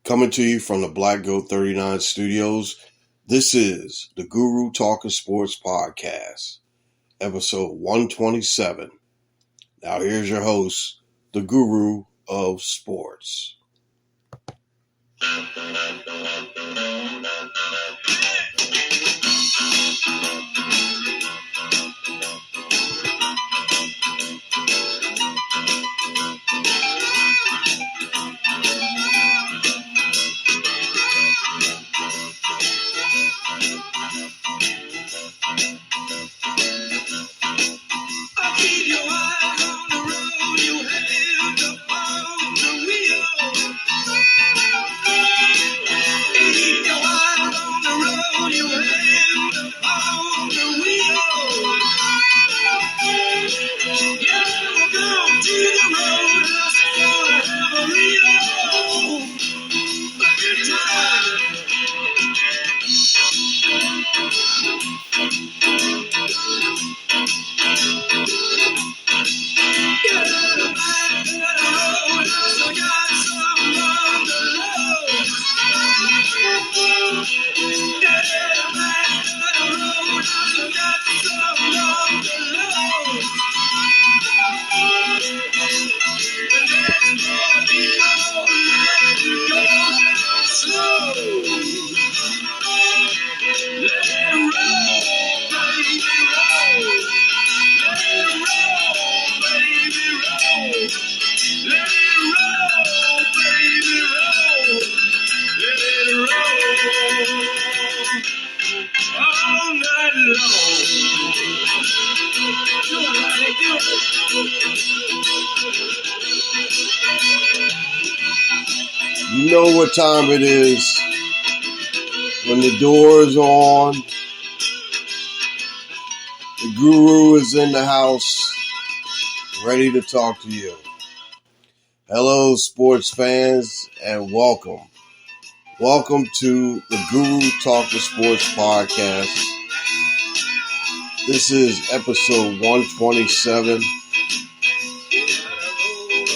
Coming to you from the Black Goat 39 studios, this is the Guru Talkin Sports Podcast, episode 127. Now here's your host, the Guru of Sports. You know what time it is when the door is on, the Guru is in the house, ready to talk to you. Hello, sports fans, and welcome. Welcome to the Guru Talkin Sports Podcast. This is episode 127.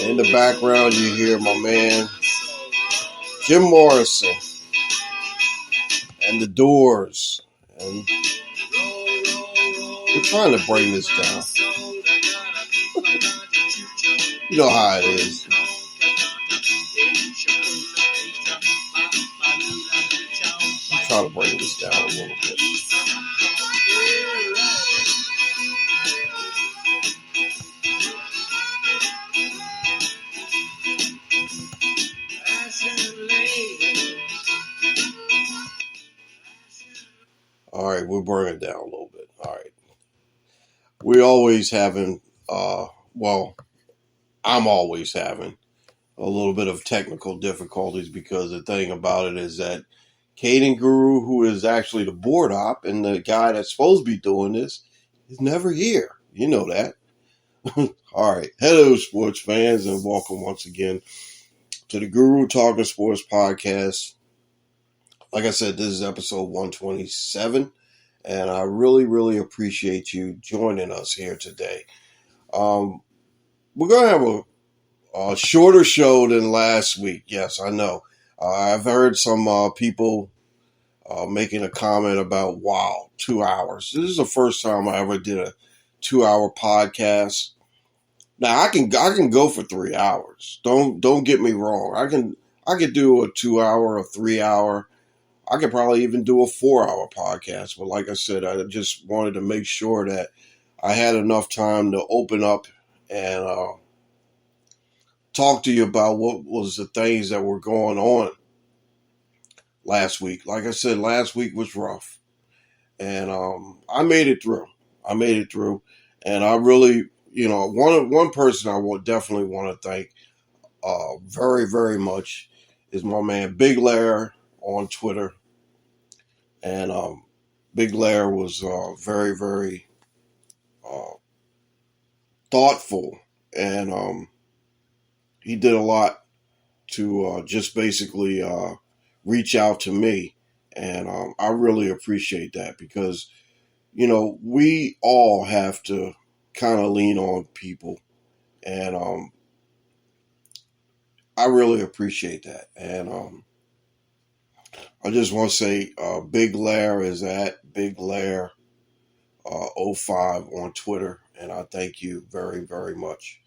In the background, you hear my man, Jim Morrison, and the Doors. And we're trying to bring this down. You know how it is. I'm trying to bring this down a little bit. All right, we'll bring it down a little bit. All right. We're always having, I'm always having a little bit of technical difficulties because the thing about it is that Caden Guru, who is actually the board op and the guy that's supposed to be doing this, is never here. You know that. All right. Hello, sports fans, and welcome once again to the Guru Talkin Sports Podcast. Like I said, this is episode 127, and I really, really appreciate you joining us here today. We're going to have a shorter show than last week. Yes, I know. I've heard some people making a comment about, wow, 2 hours. This is the first time I ever did a 2-hour podcast. Now I can go for 3 hours. Don't get me wrong. I could do a 2 hour, a 3 hour. I could probably even do a 4 hour podcast. But like I said, I just wanted to make sure that I had enough time to open up and talk to you about what was the things that were going on last week. Like I said, last week was rough. And I made it through. And I really, one person I will definitely want to thank very, very much is my man Big Lair on Twitter. And Big Lair was very, very thoughtful, and he did a lot to just basically reach out to me, and I really appreciate that because, you know, we all have to kind of lean on people, and I really appreciate that, and I just want to say Big Lair is at Big Lair 05 on Twitter, and I thank you very, very much.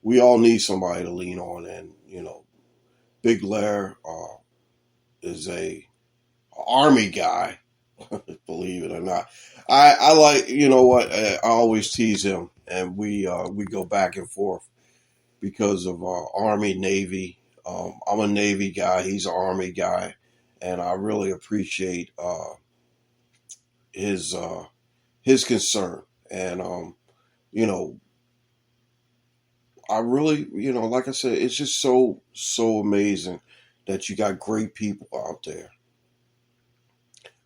We all need somebody to lean on, and Big Lair is a army guy, believe it or not. I like, you know what, I always tease him, and we go back and forth because of Army Navy. I'm a Navy guy, he's an Army guy, and I really appreciate his concern. And you know, I really, like I said, it's just so amazing that you got great people out there.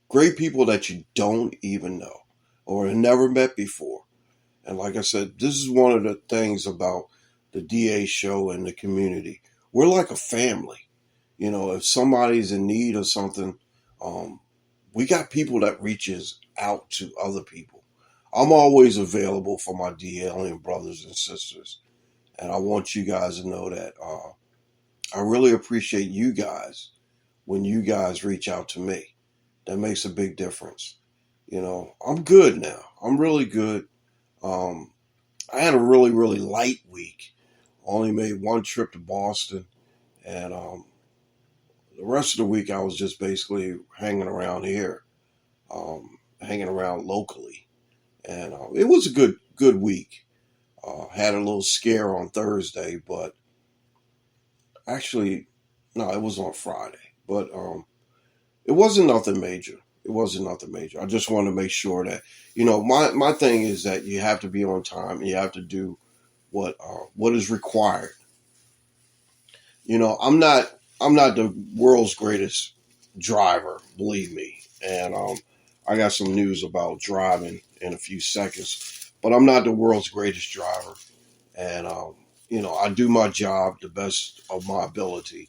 Great people that you don't even know or have never met before. And like I said, this is one of the things about the DA show and the community. We're like a family. If somebody's in need of something, we got people that reaches out to other people. I'm always available for my DLing brothers and sisters. And I want you guys to know that I really appreciate you guys when you guys reach out to me. That makes a big difference. I'm good now. I'm really good. I had a really, really light week. Only made one trip to Boston. And the rest of the week, I was just basically hanging around here, hanging around locally. And it was a good week. Had a little scare on Thursday, but actually, no, it was on Friday. But it wasn't nothing major. It wasn't nothing major. I just want to make sure that, my thing is that you have to be on time. And you have to do what is required. I'm not the world's greatest driver, believe me. And I got some news about driving in a few seconds. But I'm not the world's greatest driver. And, I do my job the best of my ability.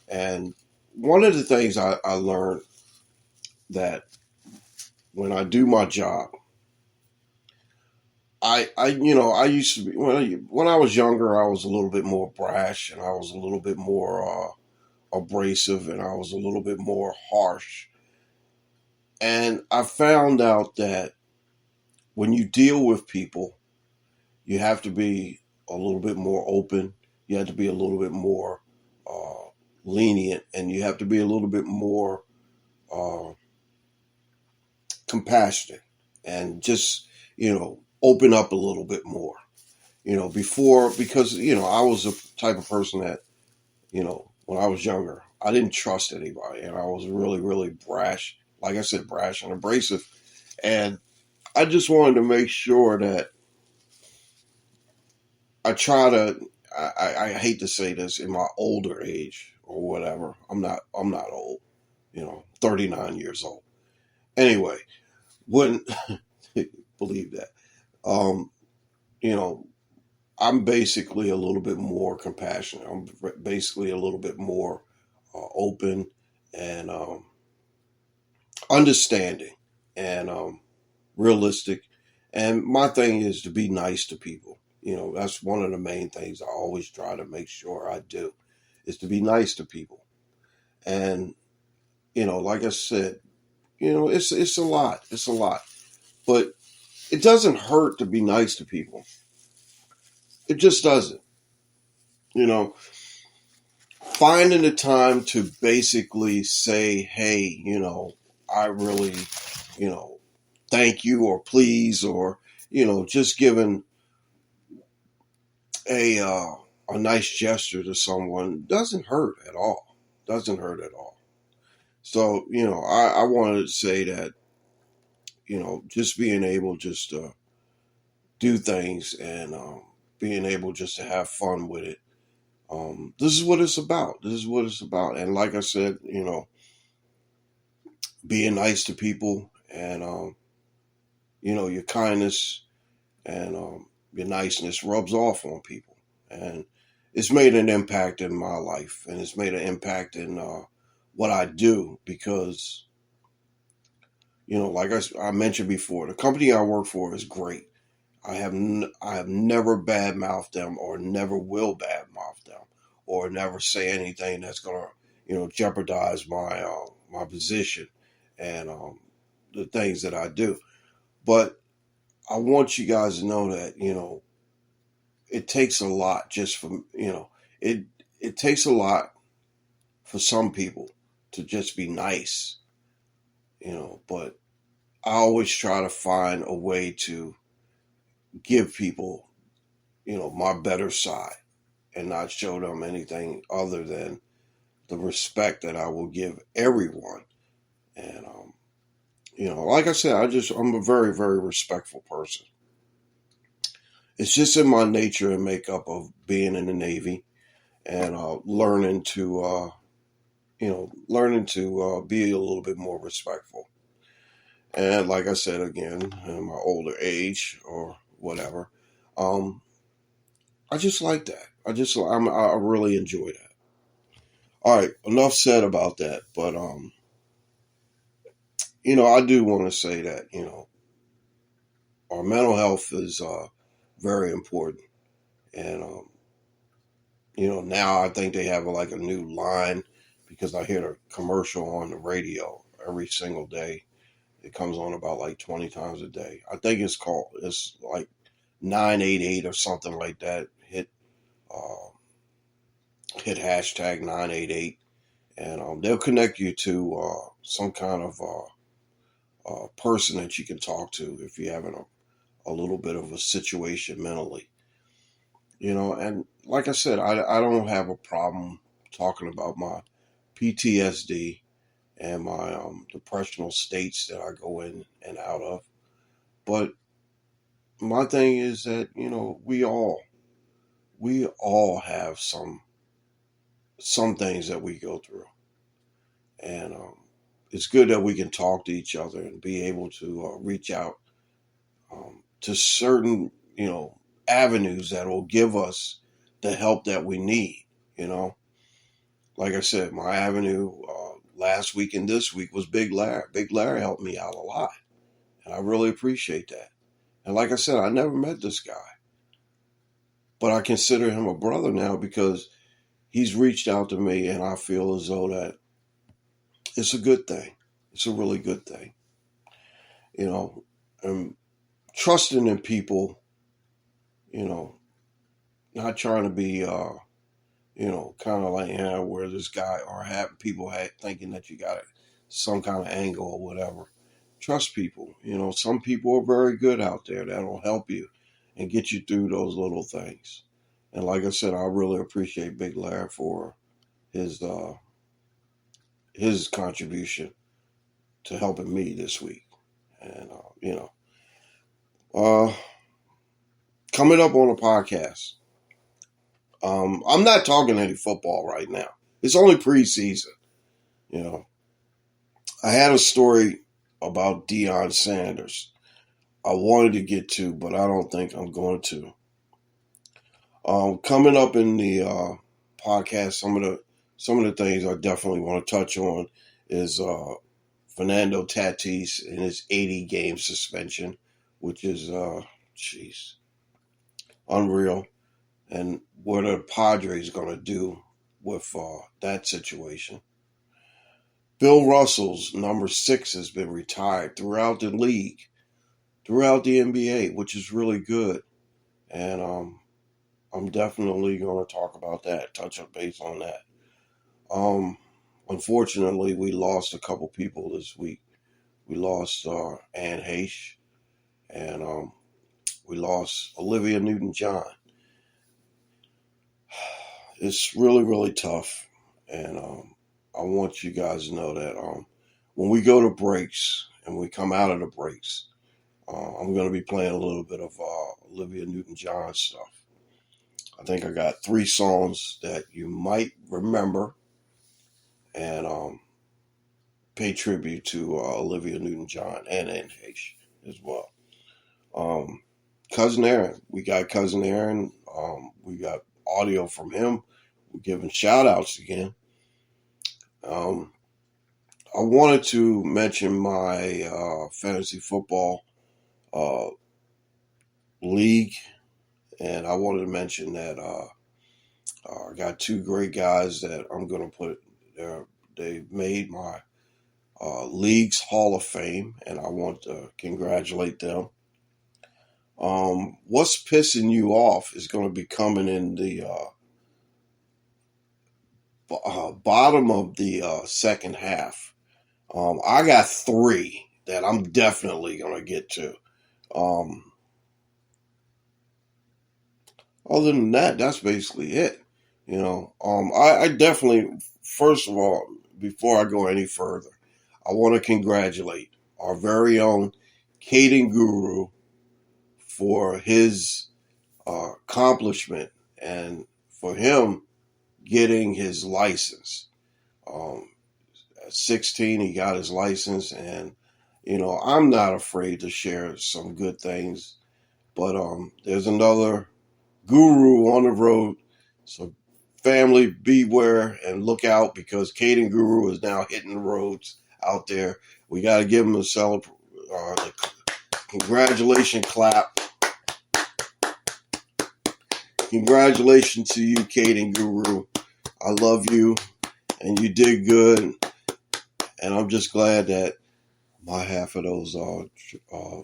And one of the things I learned that when I do my job, I used to be, when I was younger, I was a little bit more brash and I was a little bit more abrasive and I was a little bit more harsh. And I found out that when you deal with people, you have to be a little bit more open. You have to be a little bit more lenient, and you have to be a little bit more compassionate, and just open up a little bit more. Before, because I was the type of person that when I was younger, I didn't trust anybody, and I was really, really brash. Like I said, brash and abrasive, and I just wanted to make sure that I try to. I hate to say this in my older age or whatever. I'm not old. 39 years old. Anyway, wouldn't believe that. Um, you know, I'm basically a little bit more compassionate. I'm basically a little bit more open and understanding and realistic. And my thing is to be nice to people. That's one of the main things I always try to make sure I do is to be nice to people. And, like I said, it's a lot. It's a lot. But it doesn't hurt to be nice to people. It just doesn't. Finding the time to basically say, hey, I really, thank you or please, or, just giving a nice gesture to someone doesn't hurt at all. Doesn't hurt at all. So, I wanted to say that, just being able just to do things and being able just to have fun with it. This is what it's about. This is what it's about. And like I said, being nice to people and, your kindness and your niceness rubs off on people. And it's made an impact in my life, and it's made an impact in what I do because, like I mentioned before, the company I work for is great. I have never badmouthed them or never will badmouth them or never say anything that's going to, jeopardize my position and the things that I do. But I want you guys to know that, it takes a lot just from, it takes a lot for some people to just be nice, but I always try to find a way to give people, my better side and not show them anything other than the respect that I will give everyone. And, like I said, I'm a very, very respectful person. It's just in my nature and makeup of being in the Navy and learning to be a little bit more respectful. And like I said again, in my older age or whatever, I just like that. I really enjoy that. All right, enough said about that. But I do want to say that our mental health is very important, and now I think they have like a new line because I hear the commercial on the radio every single day. It comes on about like 20 times a day. I think it's like 988 or something like that. Hit hashtag 988, and they'll connect you to some kind of person that you can talk to if you're having a little bit of a situation mentally. And like I said, I don't have a problem talking about my PTSD and my depressional states that I go in and out of. But my thing is that, we all have some things that we go through. And it's good that we can talk to each other and be able to reach out to certain, avenues that will give us the help that we need, Like I said, my avenue last week and this week was Big Larry. Big Larry helped me out a lot, and I really appreciate that. And like I said, I never met this guy, but I consider him a brother now because he's reached out to me, and I feel as though that it's a good thing. It's a really good thing, and trusting in people, not trying to be, kind of like, where this guy or have people thinking that you got some kind of angle or whatever. Trust people. Some people are very good out there that'll help you and get you through those little things. And like I said, I really appreciate Big Larry for his contribution to helping me this week. And coming up on a podcast. I'm not talking any football right now. It's only preseason. I had a story about Deion Sanders I wanted to get to, but I don't think I'm going to. Coming up in the podcast, some of the things I definitely want to touch on is Fernando Tatis and his 80-game suspension, which is unreal, and what are the Padres going to do with that situation. Bill Russell's number 6 has been retired throughout the league, throughout the NBA, which is really good. And I'm definitely going to talk about that, touch up base on that. Unfortunately, we lost a couple people this week. We lost Anne Heche, and we lost Olivia Newton-John. It's really, really tough, and I want you guys to know that when we go to breaks and we come out of the breaks, I'm going to be playing a little bit of Olivia Newton-John stuff. I think I got 3 songs that you might remember and pay tribute to Olivia Newton-John and Anne Heche as well. Cousin Aaron, we got Cousin Aaron. We got audio from him. We're giving shout outs again. I wanted to mention my fantasy football league, and I wanted to mention that I got 2 great guys that I'm going to put there. They made my League's Hall of Fame, and I want to congratulate them. What's pissing you off is going to be coming in the bottom of the second half. I got three that I'm definitely going to get to. Other than that, that's basically it. I definitely, first of all, before I go any further, I want to congratulate our very own Caden Guru for his accomplishment and for him getting his license. At 16, he got his license, and I'm not afraid to share some good things. But there's another guru on the road, so family beware and look out, because Caden Guru is now hitting the roads out there. We got to give him a the congratulations clap. Congratulations to you, Caden Guru. I love you, and you did good. And I'm just glad that my half of those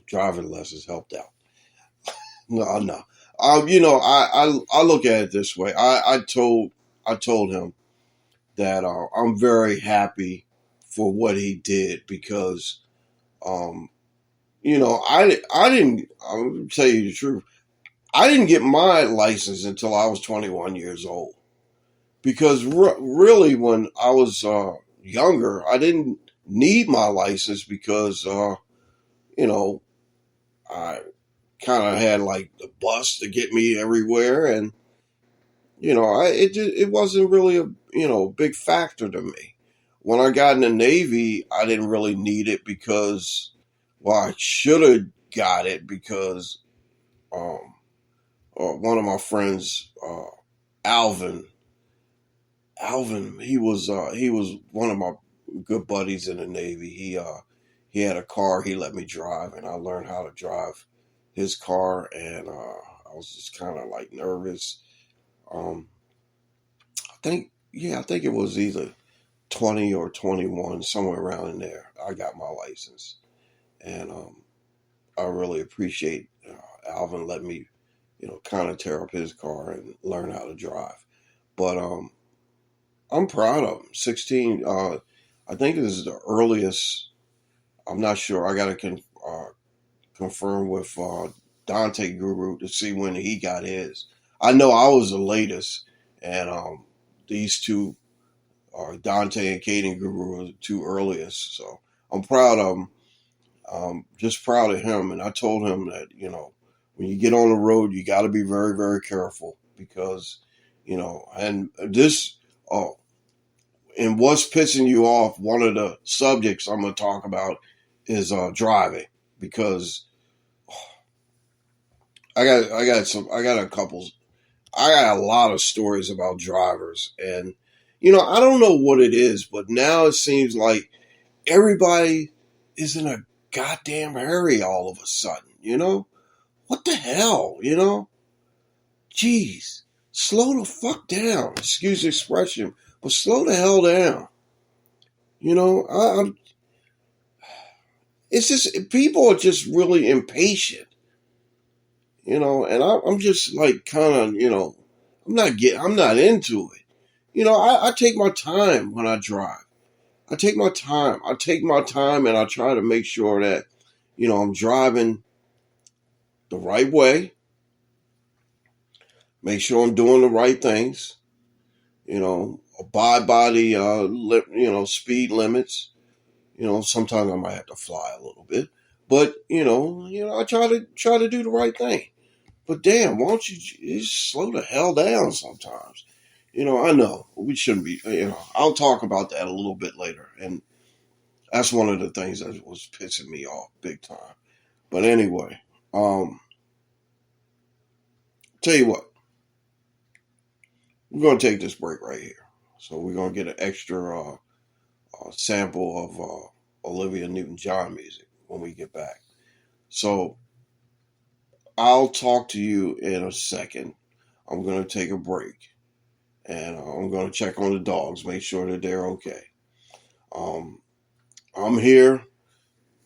driving lessons helped out. No. I look at it this way. I told him that I'm very happy for what he did, because, I didn't. I'll tell you the truth. I didn't get my license until I was 21 years old, because really, when I was younger, I didn't need my license because, I kind of had like the bus to get me everywhere, and it wasn't really a big factor to me. When I got in the Navy, I didn't really need it because, well, I should have got it because one of my friends, Alvin, he was one of my good buddies in the Navy. He had a car he let me drive, and I learned how to drive his car, and I was just kind of like nervous. I think it was either 20 or 21, somewhere around in there. I got my license, and I really appreciate Alvin letting me, kind of tear up his car and learn how to drive. But I'm proud of him. 16. I think this is the earliest. I'm not sure. I got to confirm with Dante Guru to see when he got his. I know I was the latest, and these two, Dante and Caden Guru, were the two earliest. So I'm proud of him. Just proud of him. And I told him that, when you get on the road, you got to be very, very careful, because, and this, and what's pissing you off, one of the subjects I'm going to talk about is driving, because I got a lot of stories about drivers, and I don't know what it is, but now it seems like everybody is in a goddamn hurry all of a sudden. What the hell? Jeez, slow the fuck down. Excuse the expression, but slow the hell down. It's just, people are just really impatient. And I'm just like kind of, I'm not into it. I take my time when I drive. I take my time and I try to make sure that, I'm driving the right way. Make sure I'm doing the right things. Abide by the, speed limits. Sometimes I might have to fly a little bit, but I try to do the right thing. But damn, why don't you just slow the hell down sometimes? I know we shouldn't be. I'll talk about that a little bit later, and that's one of the things that was pissing me off big time. But anyway, tell you what, we're gonna take this break right here. So we're gonna get an extra sample of Olivia Newton-John music when we get back. So I'll talk to you in a second. I'm going to take a break, and I'm going to check on the dogs, make sure that they're okay. I'm here.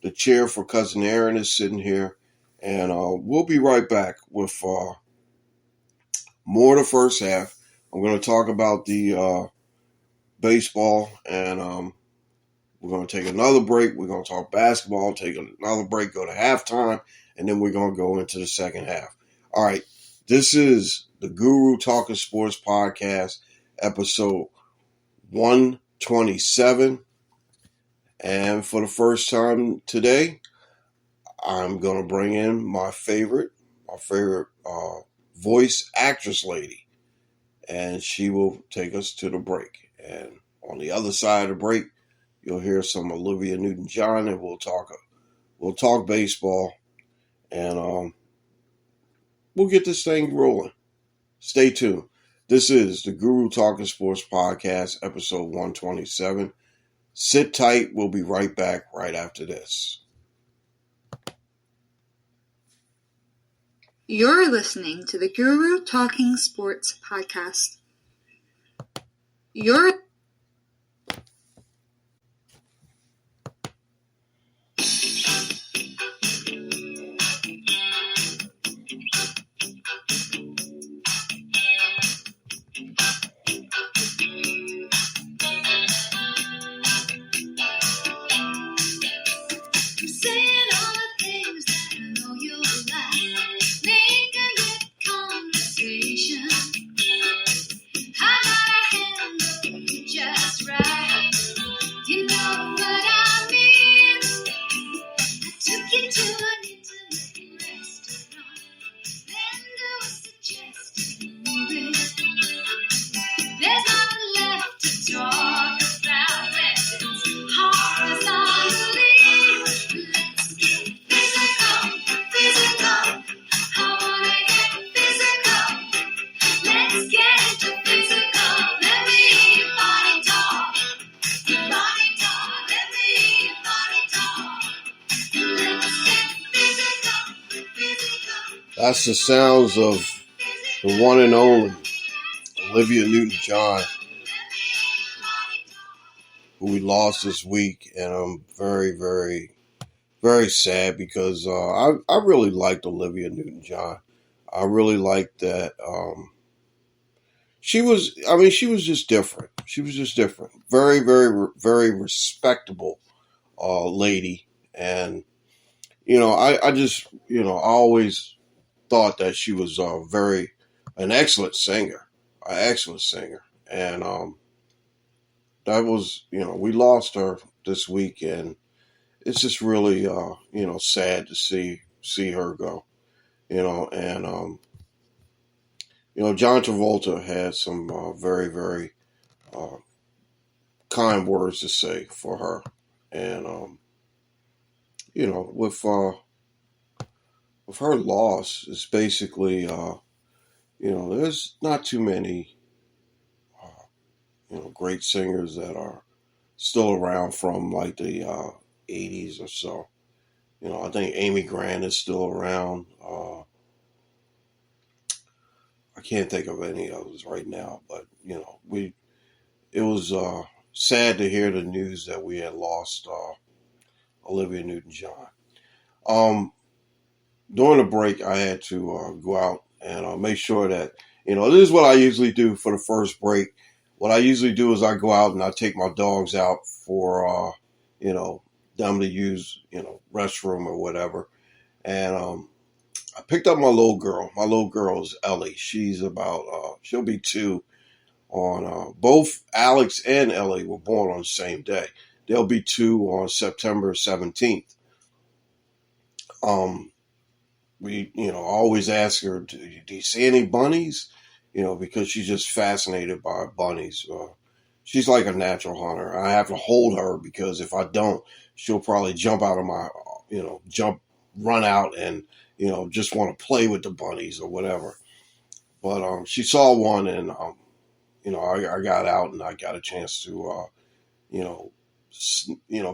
The chair for Cousin Aaron is sitting here. And we'll be right back with more of the first half. I'm going to talk about the baseball, and we're going to take another break. We're going to talk basketball, take another break, go to halftime, and then we're going to go into the second half. All right, this is the Guru Talkin Sports Podcast, episode 127. And for the first time today, I'm going to bring in my favorite voice actress lady, and she will take us to the break. And on the other side of the break, you'll hear some Olivia Newton-John, and we'll talk baseball, and we'll get this thing rolling. Stay tuned. This is the Guru Talkin Sports Podcast, episode 127. Sit tight. We'll be right back right after this. You're listening to the Guru Talking Sports Podcast. That's the sounds of the one and only Olivia Newton-John, who we lost this week, and I'm very, very, very sad because I really liked Olivia Newton-John. I really liked that she was just different. She was just different. Very, very, very respectable lady, and I just I always thought that she was an excellent singer, and that was we lost her this week, and it's just really sad to see her go, and John Travolta had some very, very kind words to say for her, and with her loss, it's basically, there's not too many, great singers that are still around from like the 80s or so. I think Amy Grant is still around. I can't think of any others right now, but it was sad to hear the news that we had lost Olivia Newton-John. During the break, I had to go out and make sure that, this is what I usually do for the first break. What I usually do is I go out and I take my dogs out for, them to use, restroom or whatever. And I picked up my little girl. My little girl is Ellie. She's about, she'll be 2 on, both Alex and Ellie were born on the same day. They'll be 2 on September 17th. We, always ask her, do you see any bunnies? Because she's just fascinated by bunnies. She's like a natural hunter. I have to hold her because if I don't, she'll probably jump out of my, run out and, just want to play with the bunnies or whatever. But she saw one and, I got out and I got a chance to,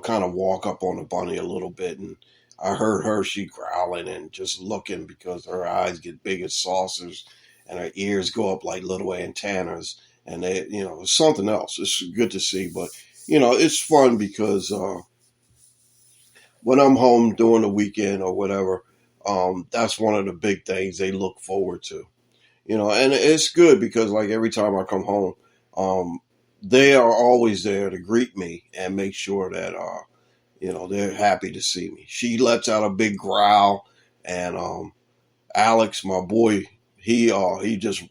kind of walk up on the bunny a little bit, and I heard her, she growling and just looking because her eyes get big as saucers and her ears go up like little antennas, and it's something else. It's good to see, but, it's fun because, when I'm home during the weekend or whatever, that's one of the big things they look forward to. And it's good because like every time I come home, um, they are always there to greet me and make sure that they're happy to see me. She lets out a big growl, and Alex, my boy, he just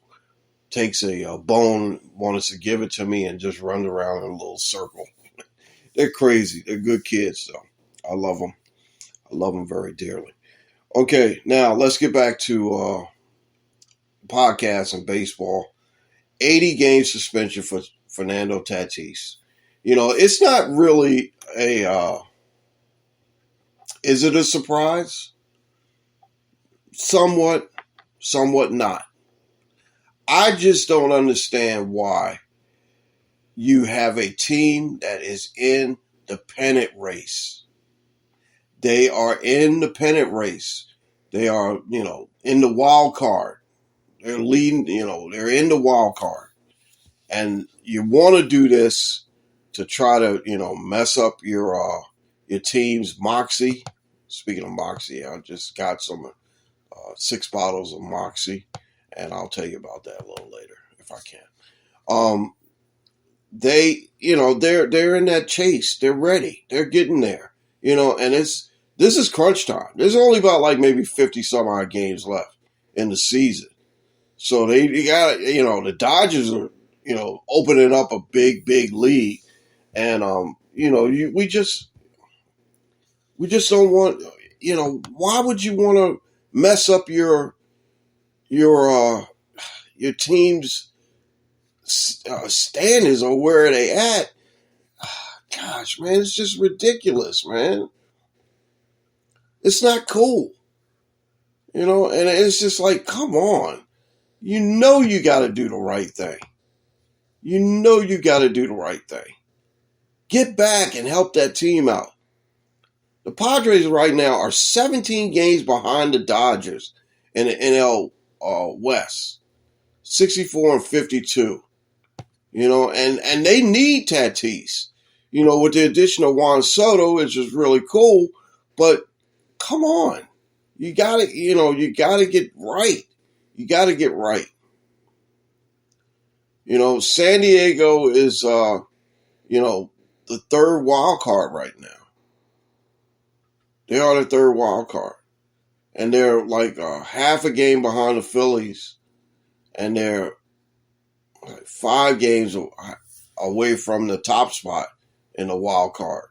takes a bone, wants to give it to me, and just runs around in a little circle. They're crazy. They're good kids, so I love them. I love them very dearly. Okay, now let's get back to podcasts and baseball. 80 game suspension for Fernando Tatis. It's not really is it a surprise? Somewhat, somewhat not. I just don't understand why you have a team that is in the pennant race. They are in the pennant race. They are, in the wild card. They're leading, they're in the wild card. And you want to do this to try to, mess up your team's moxie. Speaking of moxie, I just got some 6 bottles of moxie, and I'll tell you about that a little later if I can. They're in that chase. They're ready. They're getting there. And this is crunch time. There's only about like maybe 50 some odd games left in the season. So they got, the Dodgers are, opening up a big, big lead. And, we just don't want, why would you want to mess up your team's standings or where they at? Gosh, man, it's just ridiculous, man. It's not cool. And it's just like, come on. You got to do the right thing. You got to do the right thing. Get back and help that team out. The Padres right now are 17 games behind the Dodgers in the NL West. 64 and 52. And they need Tatis. With the addition of Juan Soto, which is really cool, but come on. You gotta get right. You gotta get right. San Diego is, the third wild card right now. They are the third wild card. And they're like half a game behind the Phillies. And they're like 5 games away from the top spot in the wild card.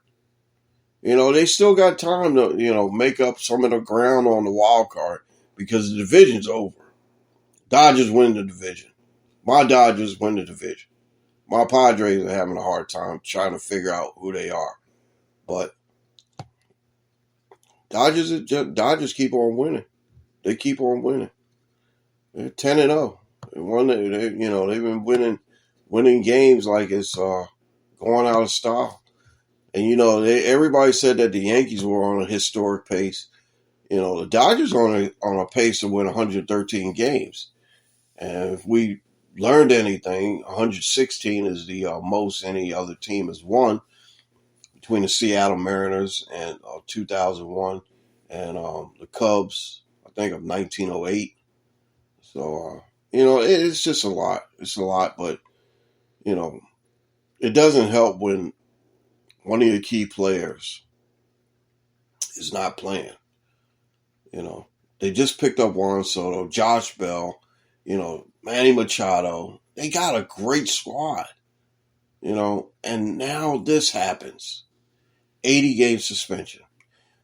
They still got time to, make up some of the ground on the wild card because the division's over. Dodgers win the division. My Dodgers win the division. My Padres are having a hard time trying to figure out who they are. But Dodgers keep on winning. They keep on winning. They're 10-0. They've been winning games like it's going out of style. And everybody said that the Yankees were on a historic pace. The Dodgers are on a pace to win 113 games. And if we learned anything, 116 is the most any other team has won between the Seattle Mariners and 2001 and the Cubs, I think, of 1908. So, it's just a lot. It's a lot, but, it doesn't help when one of your key players is not playing. They just picked up Juan Soto, Josh Bell, Manny Machado. They got a great squad, and now this happens. 80 game suspension.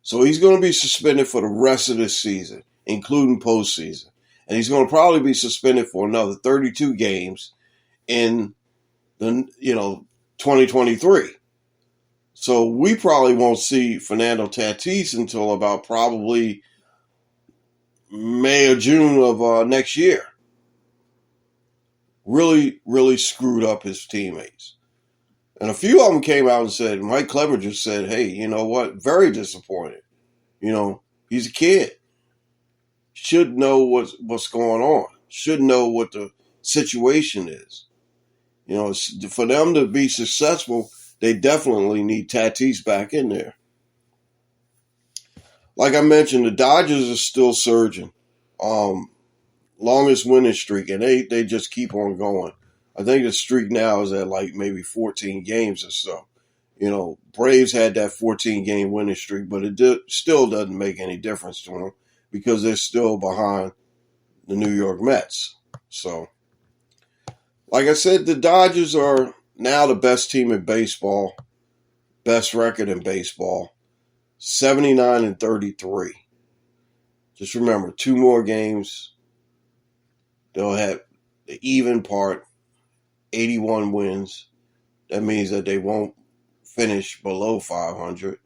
So he's going to be suspended for the rest of this season, including postseason. And he's going to probably be suspended for another 32 games in the 2023. So we probably won't see Fernando Tatis until about probably May or June of next year. Really, really screwed up his teammates. And a few of them came out and said, Mike Clevenger said, hey, you know what? Very disappointed. He's a kid. Should know what's going on. Should know what the situation is. For them to be successful, they definitely need Tatis back in there. like I mentioned, the Dodgers are still surging. Longest winning streak, and they just keep on going. I think the streak now is at like maybe 14 games or so. Braves had that 14-game winning streak, but still doesn't make any difference to them because they're still behind the New York Mets. So, like I said, the Dodgers are now the best team in baseball, best record in baseball, 79-33. Just remember, 2 more games, they'll have the even part, 81 wins. That means that they won't finish below 500.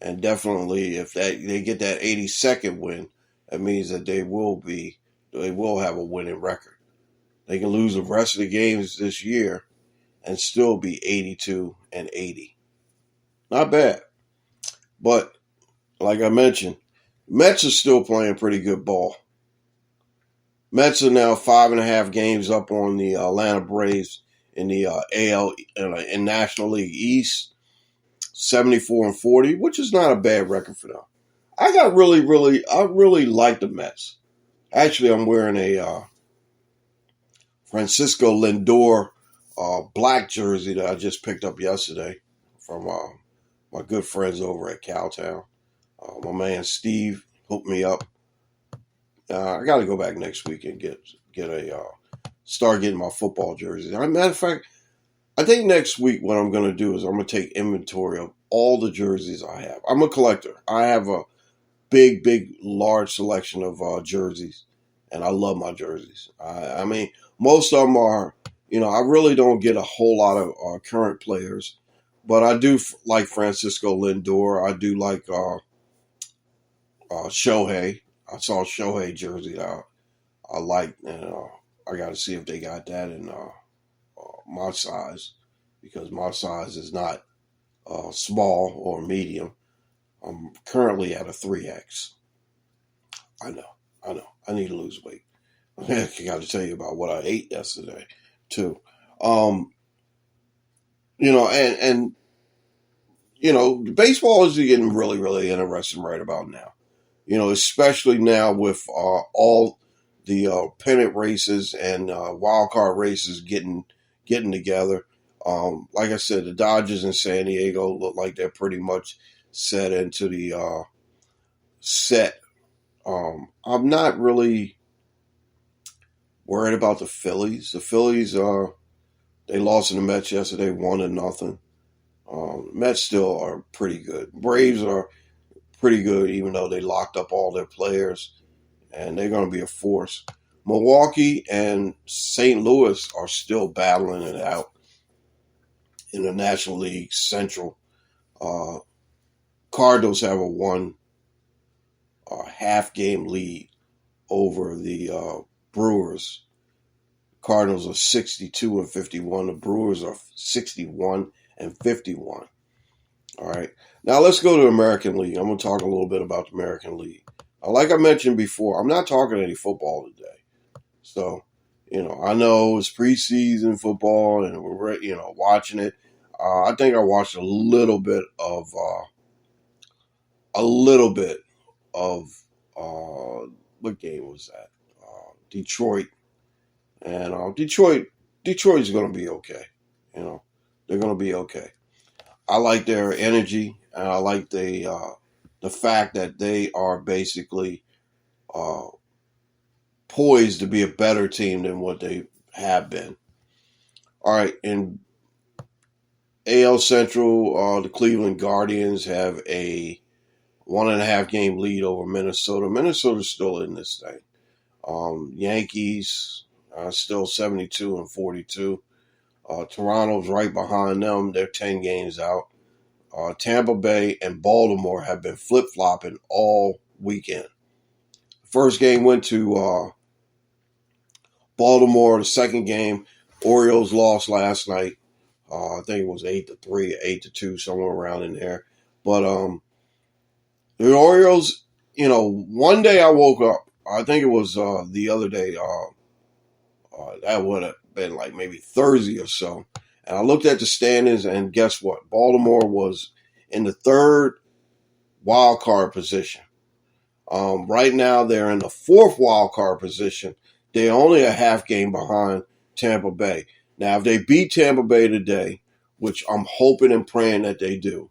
And definitely, if they get that 82nd win, that means that they will have a winning record. They can lose the rest of the games this year and still be 82-80. Not bad. But like I mentioned, Mets are still playing pretty good ball. Mets are now 5.5 games up on the Atlanta Braves in the AL in National League East, 74-40, which is not a bad record for them. I really like the Mets. Actually, I'm wearing a Francisco Lindor black jersey that I just picked up yesterday from my good friends over at Cowtown. My man Steve hooked me up. I got to go back next week and start getting my football jerseys. As a matter of fact, I think next week what I'm going to do is I'm going to take inventory of all the jerseys I have. I'm a collector. I have a large selection of jerseys, and I love my jerseys. I mean, most of them are, I really don't get a whole lot of current players, but I do like Francisco Lindor. I do like Shohei. I saw Shohei jersey that I like, and I got to see if they got that in my size, because my size is not small or medium. I'm currently at a 3X. I know. I need to lose weight. I got to tell you about what I ate yesterday, too. Baseball is getting really, really interesting right about now. Especially now with all the pennant races and wild card races getting together. Like I said, the Dodgers in San Diego look like they're pretty much set into the set. I'm not really worried about the Phillies. The Phillies they lost in the Mets yesterday, 1-0. Mets still are pretty good. Braves are pretty good, even though they locked up all their players, and they're going to be a force. Milwaukee and St. Louis are still battling it out in the National League Central. Cardinals have a 1.5 game lead over the Brewers. Cardinals are 62-51. The Brewers are 61-51. All right. Now let's go to the American League. I'm going to talk a little bit about the American League. Like I mentioned before, I'm not talking any football today. So, I know it's preseason football and we're, watching it. I think I watched a little bit of what game was that? Detroit. And Detroit's going to be okay. They're going to be okay. I like their energy, and I like the fact that they are basically poised to be a better team than what they have been. All right, in AL Central, the Cleveland Guardians have a 1.5 game lead over Minnesota. Minnesota's still in this thing. Yankees still 72-42. Toronto's right behind them. They're 10 games out. Tampa Bay and Baltimore have been flip-flopping all weekend. First game went to Baltimore. The second game, Orioles lost last night. I think it was 8-3, 8-2, somewhere around in there. But the Orioles, one day I woke up. I think it was the other day. That would have been like maybe Thursday or so. And I looked at the standings, and guess what? Baltimore was in the third wild card position. Right now, they're in the 4th wild card position. They're only a half game behind Tampa Bay. Now, if they beat Tampa Bay today, which I'm hoping and praying that they do,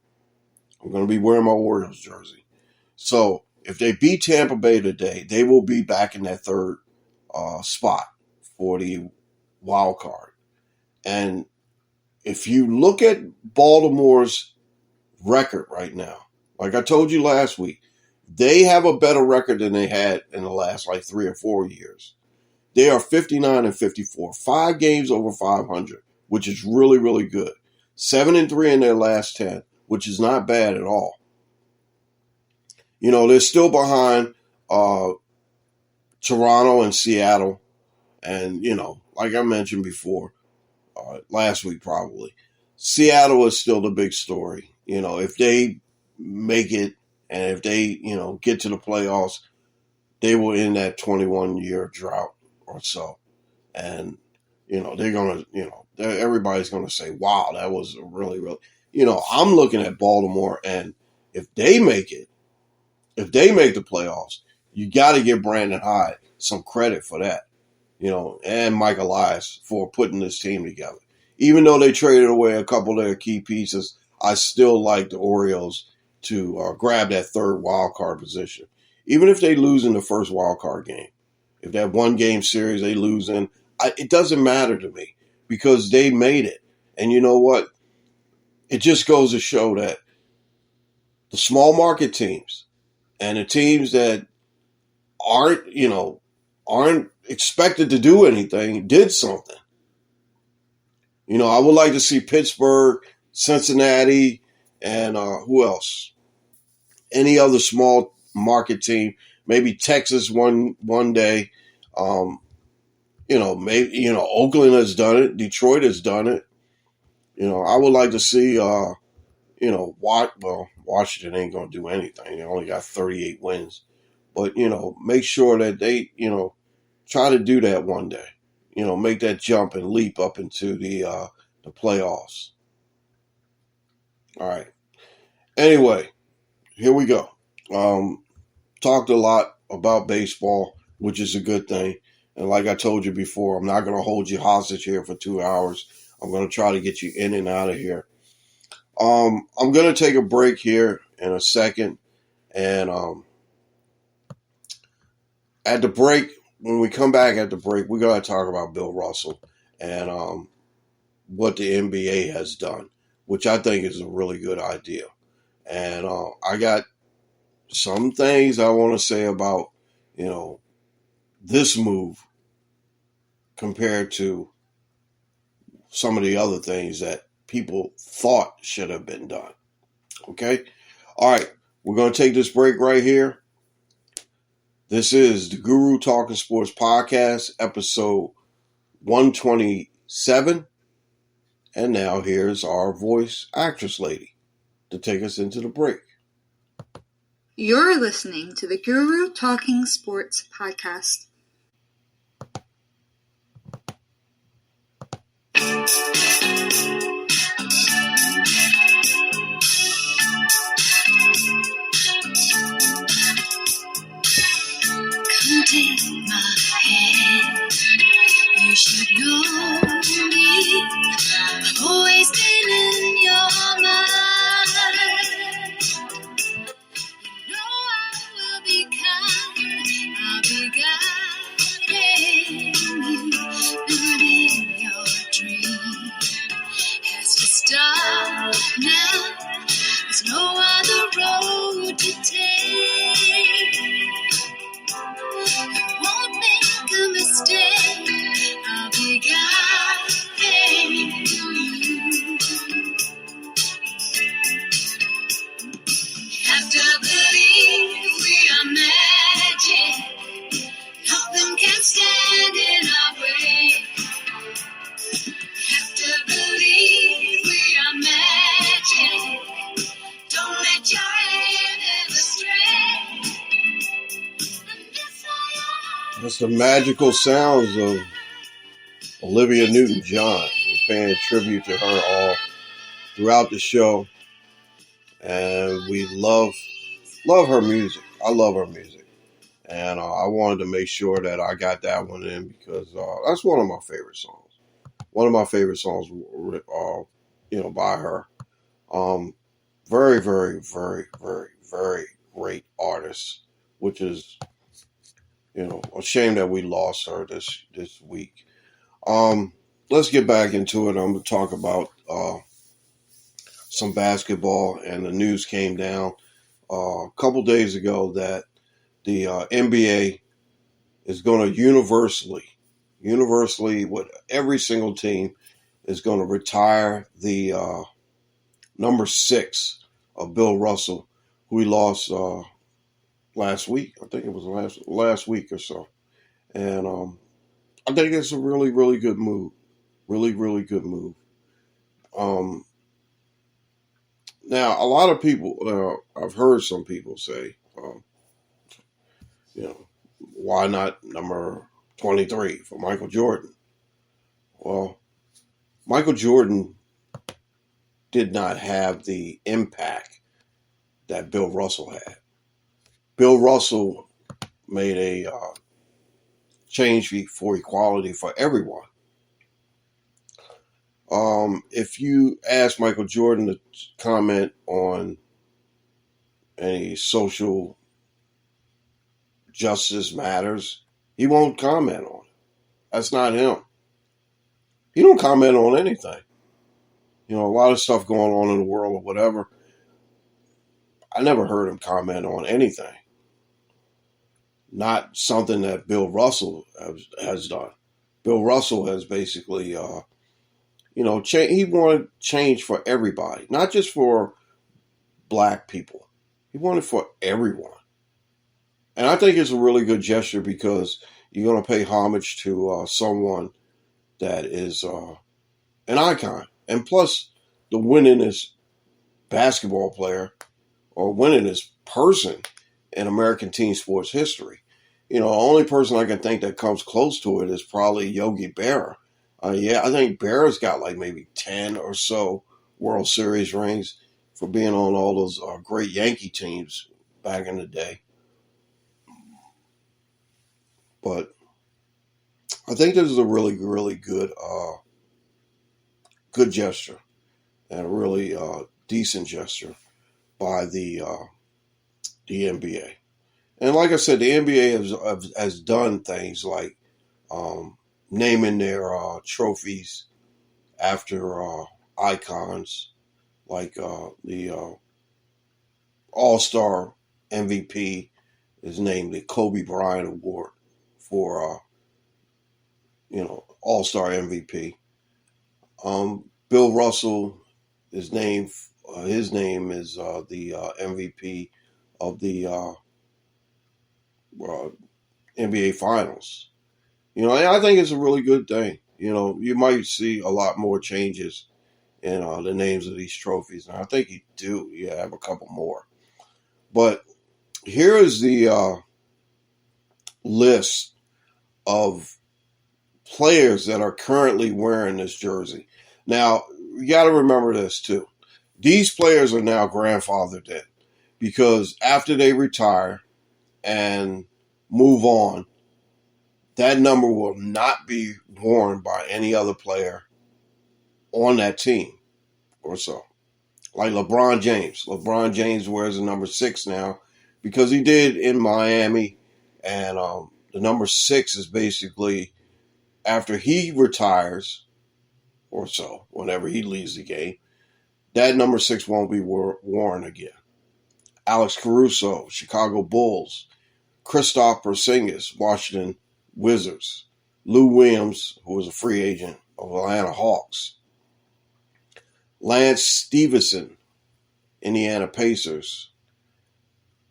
I'm going to be wearing my Orioles jersey. So if they beat Tampa Bay today, they will be back in that 3rd spot for the wild card. And if you look at Baltimore's record right now, like I told you last week, they have a better record than they had in the last 3 or 4 years. They are 59-54, 5 games over 500, which is really, really good. 7-3 in their last 10, which is not bad at all. They're still behind Toronto and Seattle. And, like I mentioned before, last week probably, Seattle is still the big story. If they make it and if they, get to the playoffs, they will end that 21-year drought or so. And, they're going to, everybody's going to say, wow, that was really, really, I'm looking at Baltimore, and if they make it, if they make the playoffs, you got to give Brandon Hyde some credit for that, and Mike Elias for putting this team together. Even though they traded away a couple of their key pieces, I still like the Orioles to grab that 3rd wild card position. Even if they lose in the 1st wild card game, if that 1-game series they lose in, it doesn't matter to me because they made it. And you know what? It just goes to show that the small market teams and the teams that aren't expected to do anything did something. I would like to see Pittsburgh, Cincinnati, and who else? Any other small market team, maybe Texas one day. Maybe Oakland has done it, Detroit has done it. I would like to see Washington ain't gonna do anything. They only got 38 wins. But, make sure that they, try to do that one day. Make that jump and leap up into the playoffs. All right. Anyway, here we go. Talked a lot about baseball, which is a good thing. And like I told you before, I'm not going to hold you hostage here for 2 hours. I'm going to try to get you in and out of here. I'm going to take a break here in a second. And at the break, when we come back at the break, we're going to talk about Bill Russell and what the NBA has done, which I think is a really good idea. And I got some things I want to say about, this move compared to some of the other things that people thought should have been done. Okay? All right. We're going to take this break right here. This is the Guru Talkin Sports Podcast, episode 127. And now here's our voice actress lady to take us into the break. You're listening to the Guru Talking Sports Podcast. Come take my hand. You should know me. I've always been in your mind. I will be kind. I'll be guiding you. Building your dream has to start now. There's no other road to take. I won't make a mistake. I'll be guiding you. Have to believe we are magic. Nothing can stand in our way. Have to believe we are magic. Don't let your hand ever stray. That's the magical sounds of Olivia Newton-John. We're paying tribute to her all throughout the show. And we love love her music. I love her music. And I wanted to make sure that I got that one in because that's one of my favorite songs. One of my favorite songs, by her. Um, very, very, very, very, very great artist, which is, a shame that we lost her this week. Let's get back into it. I'm going to talk about some basketball, and the news came down a couple days ago that the NBA is going to universally, with every single team, is going to retire the number 6 of Bill Russell, who we lost last week. I think it was last week or so. And I think it's a really, really good move. Really, really good move. Now, a lot of people, I've heard some people say, why not number 23 for Michael Jordan? Well, Michael Jordan did not have the impact that Bill Russell had. Bill Russell made a change for equality for everyone. If you ask Michael Jordan to comment on any social justice matters, he won't comment on it. That's not him. He don't comment on anything. A lot of stuff going on in the world or whatever. I never heard him comment on anything. Not something that Bill Russell has done. Bill Russell has basically, he wanted change for everybody, not just for black people. He wanted for everyone. And I think it's a really good gesture because you're going to pay homage to someone that is an icon. And plus, the winningest basketball player or winningest person in American team sports history. The only person I can think that comes close to it is probably Yogi Berra. I think Berra's got like maybe 10 or so World Series rings for being on all those great Yankee teams back in the day. But I think this is a really, really good gesture and a really decent gesture by the NBA. And like I said, the NBA has done things like naming their trophies after icons, like the All-Star MVP is named the Kobe Bryant Award for All-Star MVP. Bill Russell is named. His name is the MVP of the NBA Finals. I think it's a really good thing. You might see a lot more changes in the names of these trophies, and I think you do. You have a couple more. But here is the list of players that are currently wearing this jersey. Now, you got to remember this too. These players are now grandfathered in because after they retire and move on, that number will not be worn by any other player on that team or so. Like LeBron James. LeBron James wears the number 6 now because he did in Miami. And the number 6 is basically after he retires or so, whenever he leaves the game, that number 6 won't be worn again. Alex Caruso, Chicago Bulls. Kristaps Porzingis, Washington Wizards. Lou Williams, who was a free agent of Atlanta Hawks. Lance Stevenson, Indiana Pacers.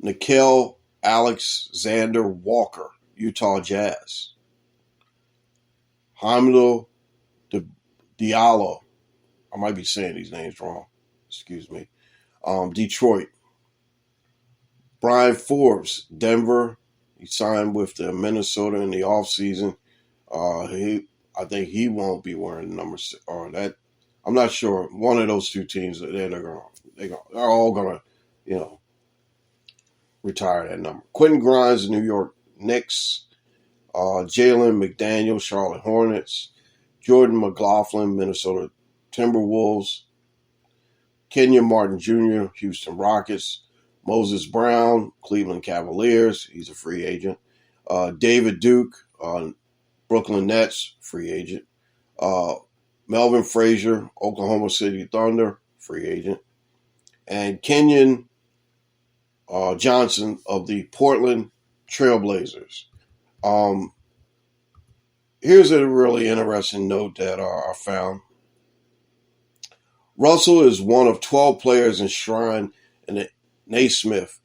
Nickeil Alexander Walker, Utah Jazz. Hamidou Diallo, I might be saying these names wrong, excuse me. Detroit. Brian Forbes, Denver. He signed with the Minnesota in the offseason. I think he won't be wearing the number 6 or that. I'm not sure. One of those two teams, they're all gonna, retire that number. Quentin Grimes, New York Knicks. Jalen McDaniel, Charlotte Hornets. Jordan McLaughlin, Minnesota Timberwolves. Kenyon Martin Jr., Houston Rockets. Moses Brown, Cleveland Cavaliers. He's a free agent. David Duke, Brooklyn Nets, free agent. Melvin Frazier, Oklahoma City Thunder, free agent. And Kenyon Johnson of the Portland Trailblazers. Here's a really interesting note that I found. Russell is one of 12 players enshrined in the Naismith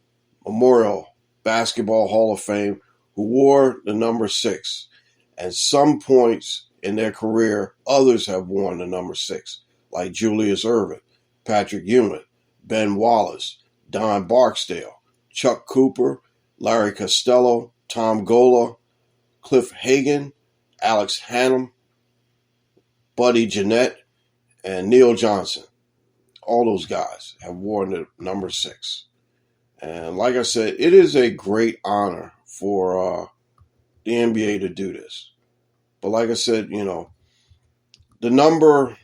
Memorial Basketball Hall of Fame who wore the number 6. At some points in their career, others have worn the number 6, like Julius Erving, Patrick Ewing, Ben Wallace, Don Barksdale, Chuck Cooper, Larry Costello, Tom Gola, Cliff Hagan, Alex Hannum, Buddy Jeanette, and Neil Johnson. All those guys have worn the number 6. And like I said, it is a great honor for the NBA to do this. But like I said, the number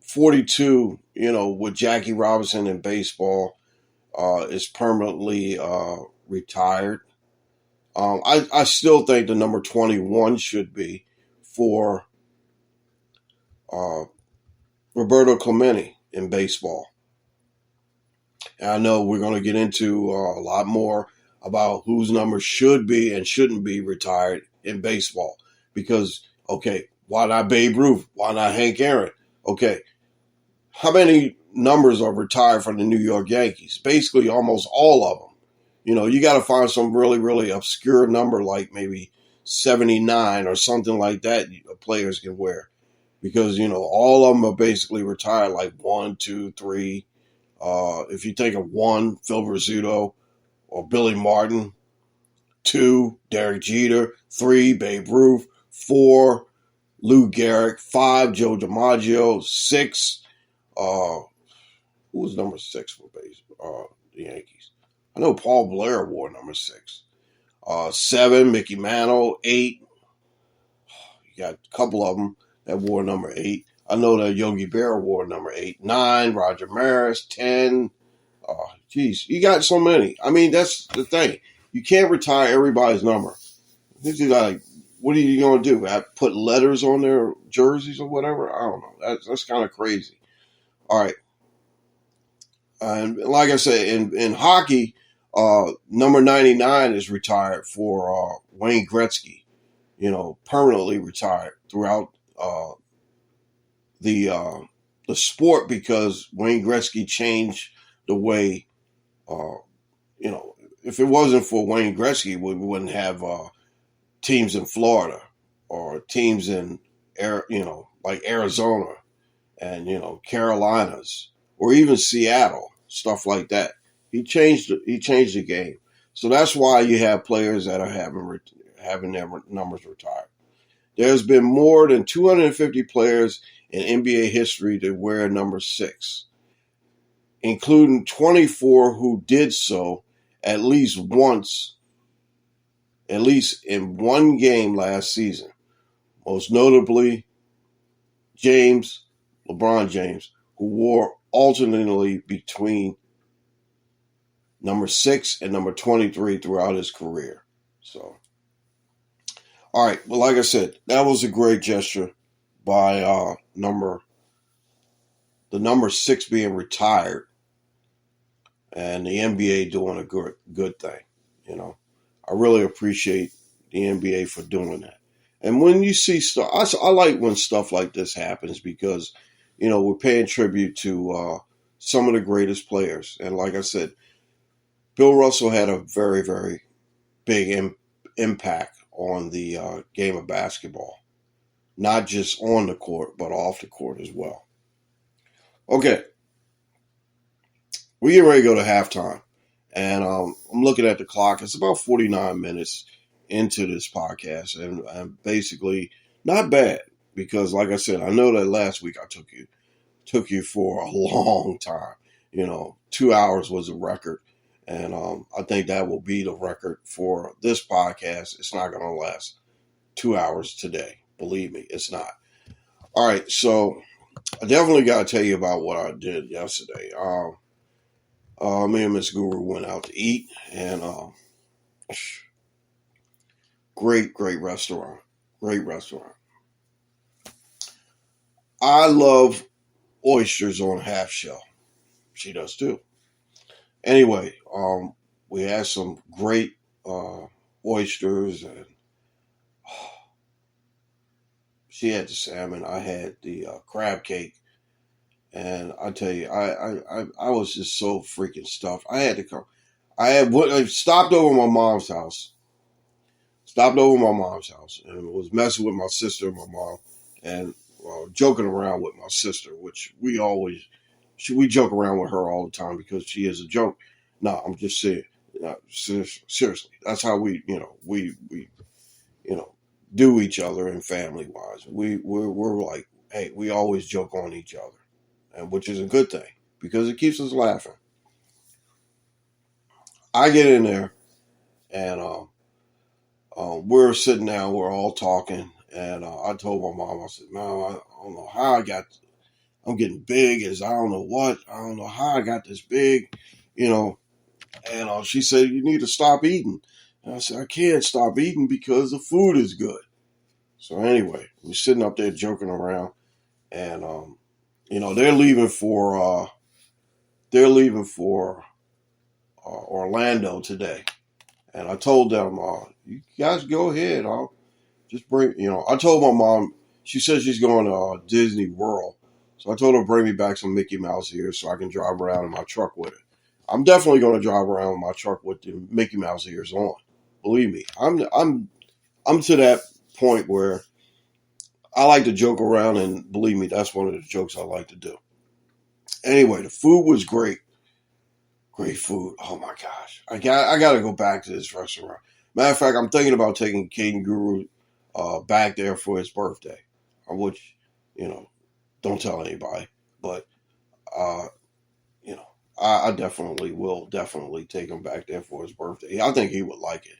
42, with Jackie Robinson in baseball, is permanently retired. I still think the number 21 should be for Roberto Clemente in baseball. And I know we're going to get into a lot more about whose number should be and shouldn't be retired in baseball. Because, okay, why not Babe Ruth? Why not Hank Aaron? Okay, how many numbers are retired from the New York Yankees? Basically, almost all of them. You got to find some really, really obscure number like maybe 79 or something like that players can wear. Because, all of them are basically retired like 1, 2, 3. If you think of 1, Phil Rizzuto or Billy Martin. 2, Derek Jeter. 3, Babe Ruth. 4, Lou Gehrig. 5, Joe DiMaggio. 6, who was number 6 for the Yankees? I know Paul Blair wore number 6. 7, Mickey Mantle. 8, you got a couple of them that wore number 8. I know that Yogi Berra wore number 8. 9, Roger Maris. 10, you got so many. I mean, that's the thing. You can't retire everybody's number. This is like, what are you going to do? Put letters on their jerseys or whatever? I don't know. That's kind of crazy. All right. And like I said, in hockey, number 99 is retired for Wayne Gretzky. Permanently retired throughout the sport because Wayne Gretzky changed the way. If it wasn't for Wayne Gretzky, we wouldn't have teams in Florida or teams in like Arizona and Carolinas or even Seattle, stuff like that. He changed the game, so that's why you have players that are having their numbers retired. There's been more than 250 players in NBA history to wear number 6, including 24 who did so at least once, at least in one game last season. Most notably, LeBron James, who wore alternately between number 6 and number 23 throughout his career. So, all right. Well, like I said, that was a great gesture by the number 6 being retired and the NBA doing a good thing. I really appreciate the NBA for doing that. And when you see stuff, I like when stuff like this happens because, we're paying tribute to some of the greatest players. And like I said, Bill Russell had a very, very big impact on the game of basketball, not just on the court, but off the court as well. Okay, we're getting ready to go to halftime. And I'm looking at the clock. It's about 49 minutes into this podcast. And I'm basically not bad because, like I said, I know that last week I took you for a long time. 2 hours was a record. And I think that will be the record for this podcast. It's not going to last 2 hours today. Believe me, it's not. All right, so I definitely got to tell you about what I did yesterday. Me and Miss Guru went out to eat, and great restaurant. Great restaurant. I love oysters on half shell. She does too. Anyway, we had some great oysters, and she had the salmon. I had the crab cake, and I tell you, I was just so freaking stuffed. I had to come. I stopped over my mom's house. Stopped over my mom's house and was messing with my sister and my mom, and joking around with my sister, which we joke around with her all the time because she is a joke. No, I'm just saying, seriously, that's how we do each other and family wise. We're like, hey, we always joke on each other, and which is a good thing because it keeps us laughing. I get in there, and we're sitting down, we're all talking, and I told my mom, I said, "Mom, I don't know how I'm getting big as I don't know what, I don't know how I got this big, you know." And she said, "You need to stop eating." And I said, "I can't stop eating because the food is good." So anyway, we're sitting up there joking around, and they're leaving for Orlando today, and I told them, "You guys go ahead. I'll just bring." I told my mom. She said she's going to Disney World, so I told her to bring me back some Mickey Mouse ears so I can drive around in my truck with it. I'm definitely going to drive around in my truck with the Mickey Mouse ears on. Believe me, I'm to that point where I like to joke around, and believe me, that's one of the jokes I like to do. Anyway, the food was great. Great food. Oh my gosh. I got to go back to this restaurant. Matter of fact, I'm thinking about taking Caden Guru back there for his birthday. Which, don't tell anybody. But, uh, you know, I definitely will take him back there for his birthday. I think he would like it.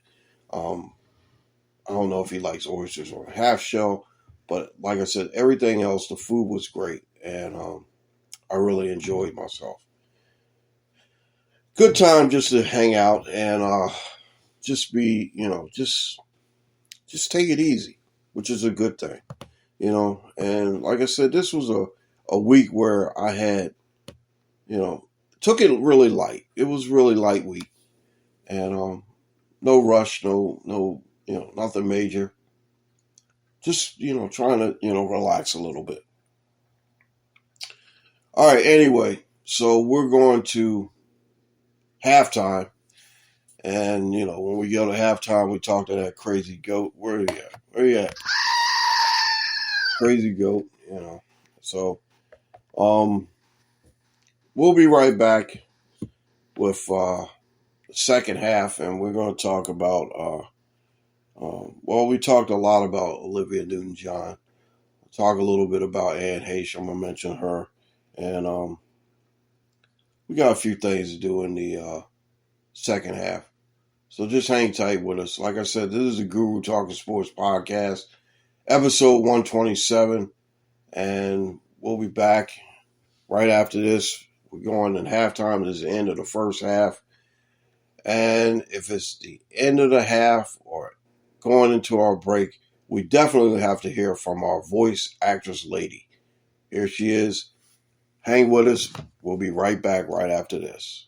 I don't know if he likes oysters or a half shell. But like I said, everything else, the food was great. And I really enjoyed myself. Good time just to hang out and just be, just take it easy, which is a good thing, And like I said, this was a week where I had, took it really light. It was really light week, and no rush, no, nothing major. Just trying to relax a little bit. All right. Anyway, so we're going to halftime. And, when we go to halftime, we talk to that crazy goat. Where are you at? Where are you at? Crazy goat, So, we'll be right back with the second half, and we're going to talk about, we talked a lot about Olivia Newton-John. Talk a little bit about Anne Heche. I'm going to mention her. And we got a few things to do in the second half. So just hang tight with us. Like I said, this is the Guru Talking Sports Podcast, episode 127, and we'll be back right after this. We're going in halftime. This is the end of the first half. And if it's the end of the half or going into our break, we definitely have to hear from our voice actress lady. Here she is. Hang with us. We'll be right back right after this.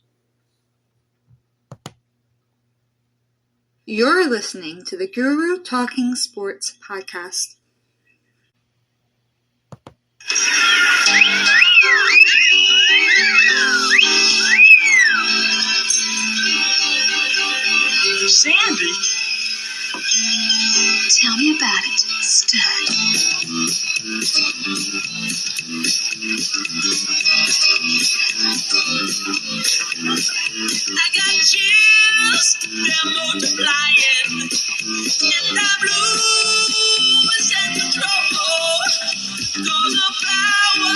You're listening to the Guru Talking Sports Podcast. Sandy? Tell me about it, stud. I got chills, they're multiplying, and I'm losing control. Cause the power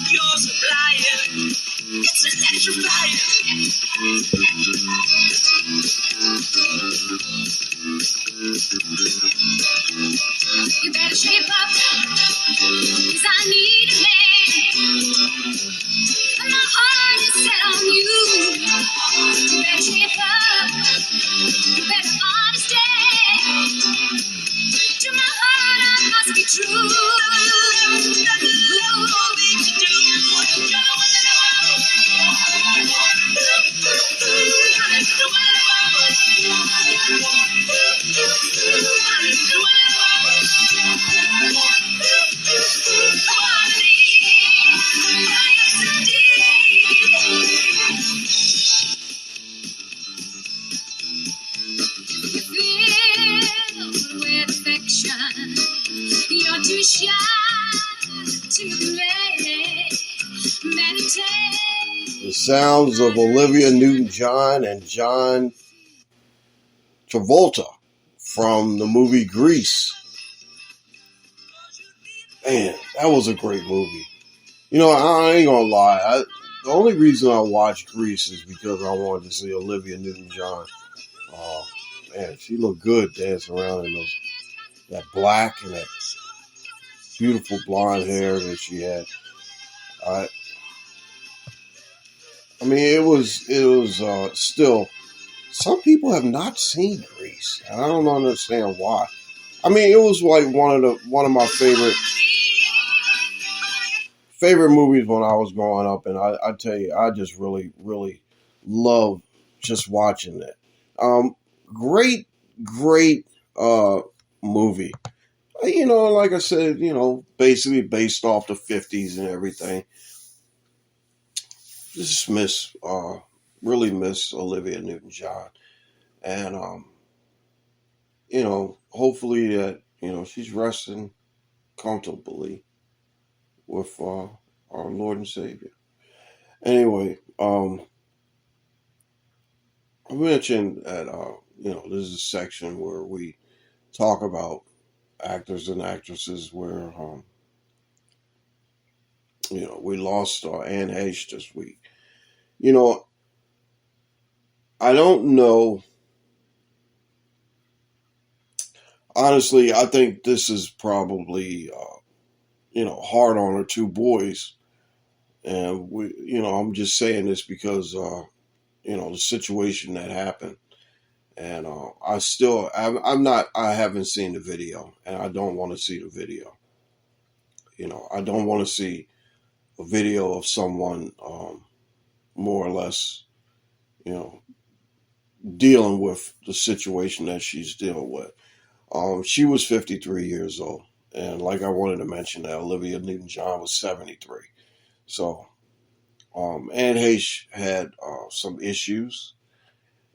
you're supplying, it's You better shape up, 'cause I need a man. And my heart is set on you. You better shape up, you better understand. To my heart I must be true. Nothing left for me to do. You're the one that I want. The one that I want. The one that I want. The one I need. Yes, indeed. Filled with affection. You're too shy to convey. Meditate. The sounds of Olivia Newton-John and John Travolta from the movie Grease. Man, that was a great movie. You know, I ain't gonna lie. The only reason I watched Grease is because I wanted to see Olivia Newton-John. Oh, man, she looked good dancing around in that black and that beautiful blonde hair that she had. I mean, it was still. Some people have not seen Grease. I don't understand why. I mean, it was like one of my favorite movies when I was growing up, and I tell you, I just really, really love just watching it. Great movie. You know, like I said, you know, basically based off the 50s and everything. Just really miss Olivia Newton-John. And, you know, hopefully that, you know, she's resting comfortably with our Lord and Savior. Anyway, I mentioned that, you know, this is a section where we talk about actors and actresses where, you know, we lost Anne Heche this week. You know, I don't know. Honestly, I think this is probably, you know, hard on her two boys. And you know, I'm just saying this because, you know, the situation that happened. And I haven't seen the video, and I don't want to see the video. You know, I don't want to see a video of someone, more or less, you know, dealing with the situation that she's dealing with. She was 53 years old. And like I wanted to mention that Olivia Newton-John was 73. So, Anne Heche had some issues.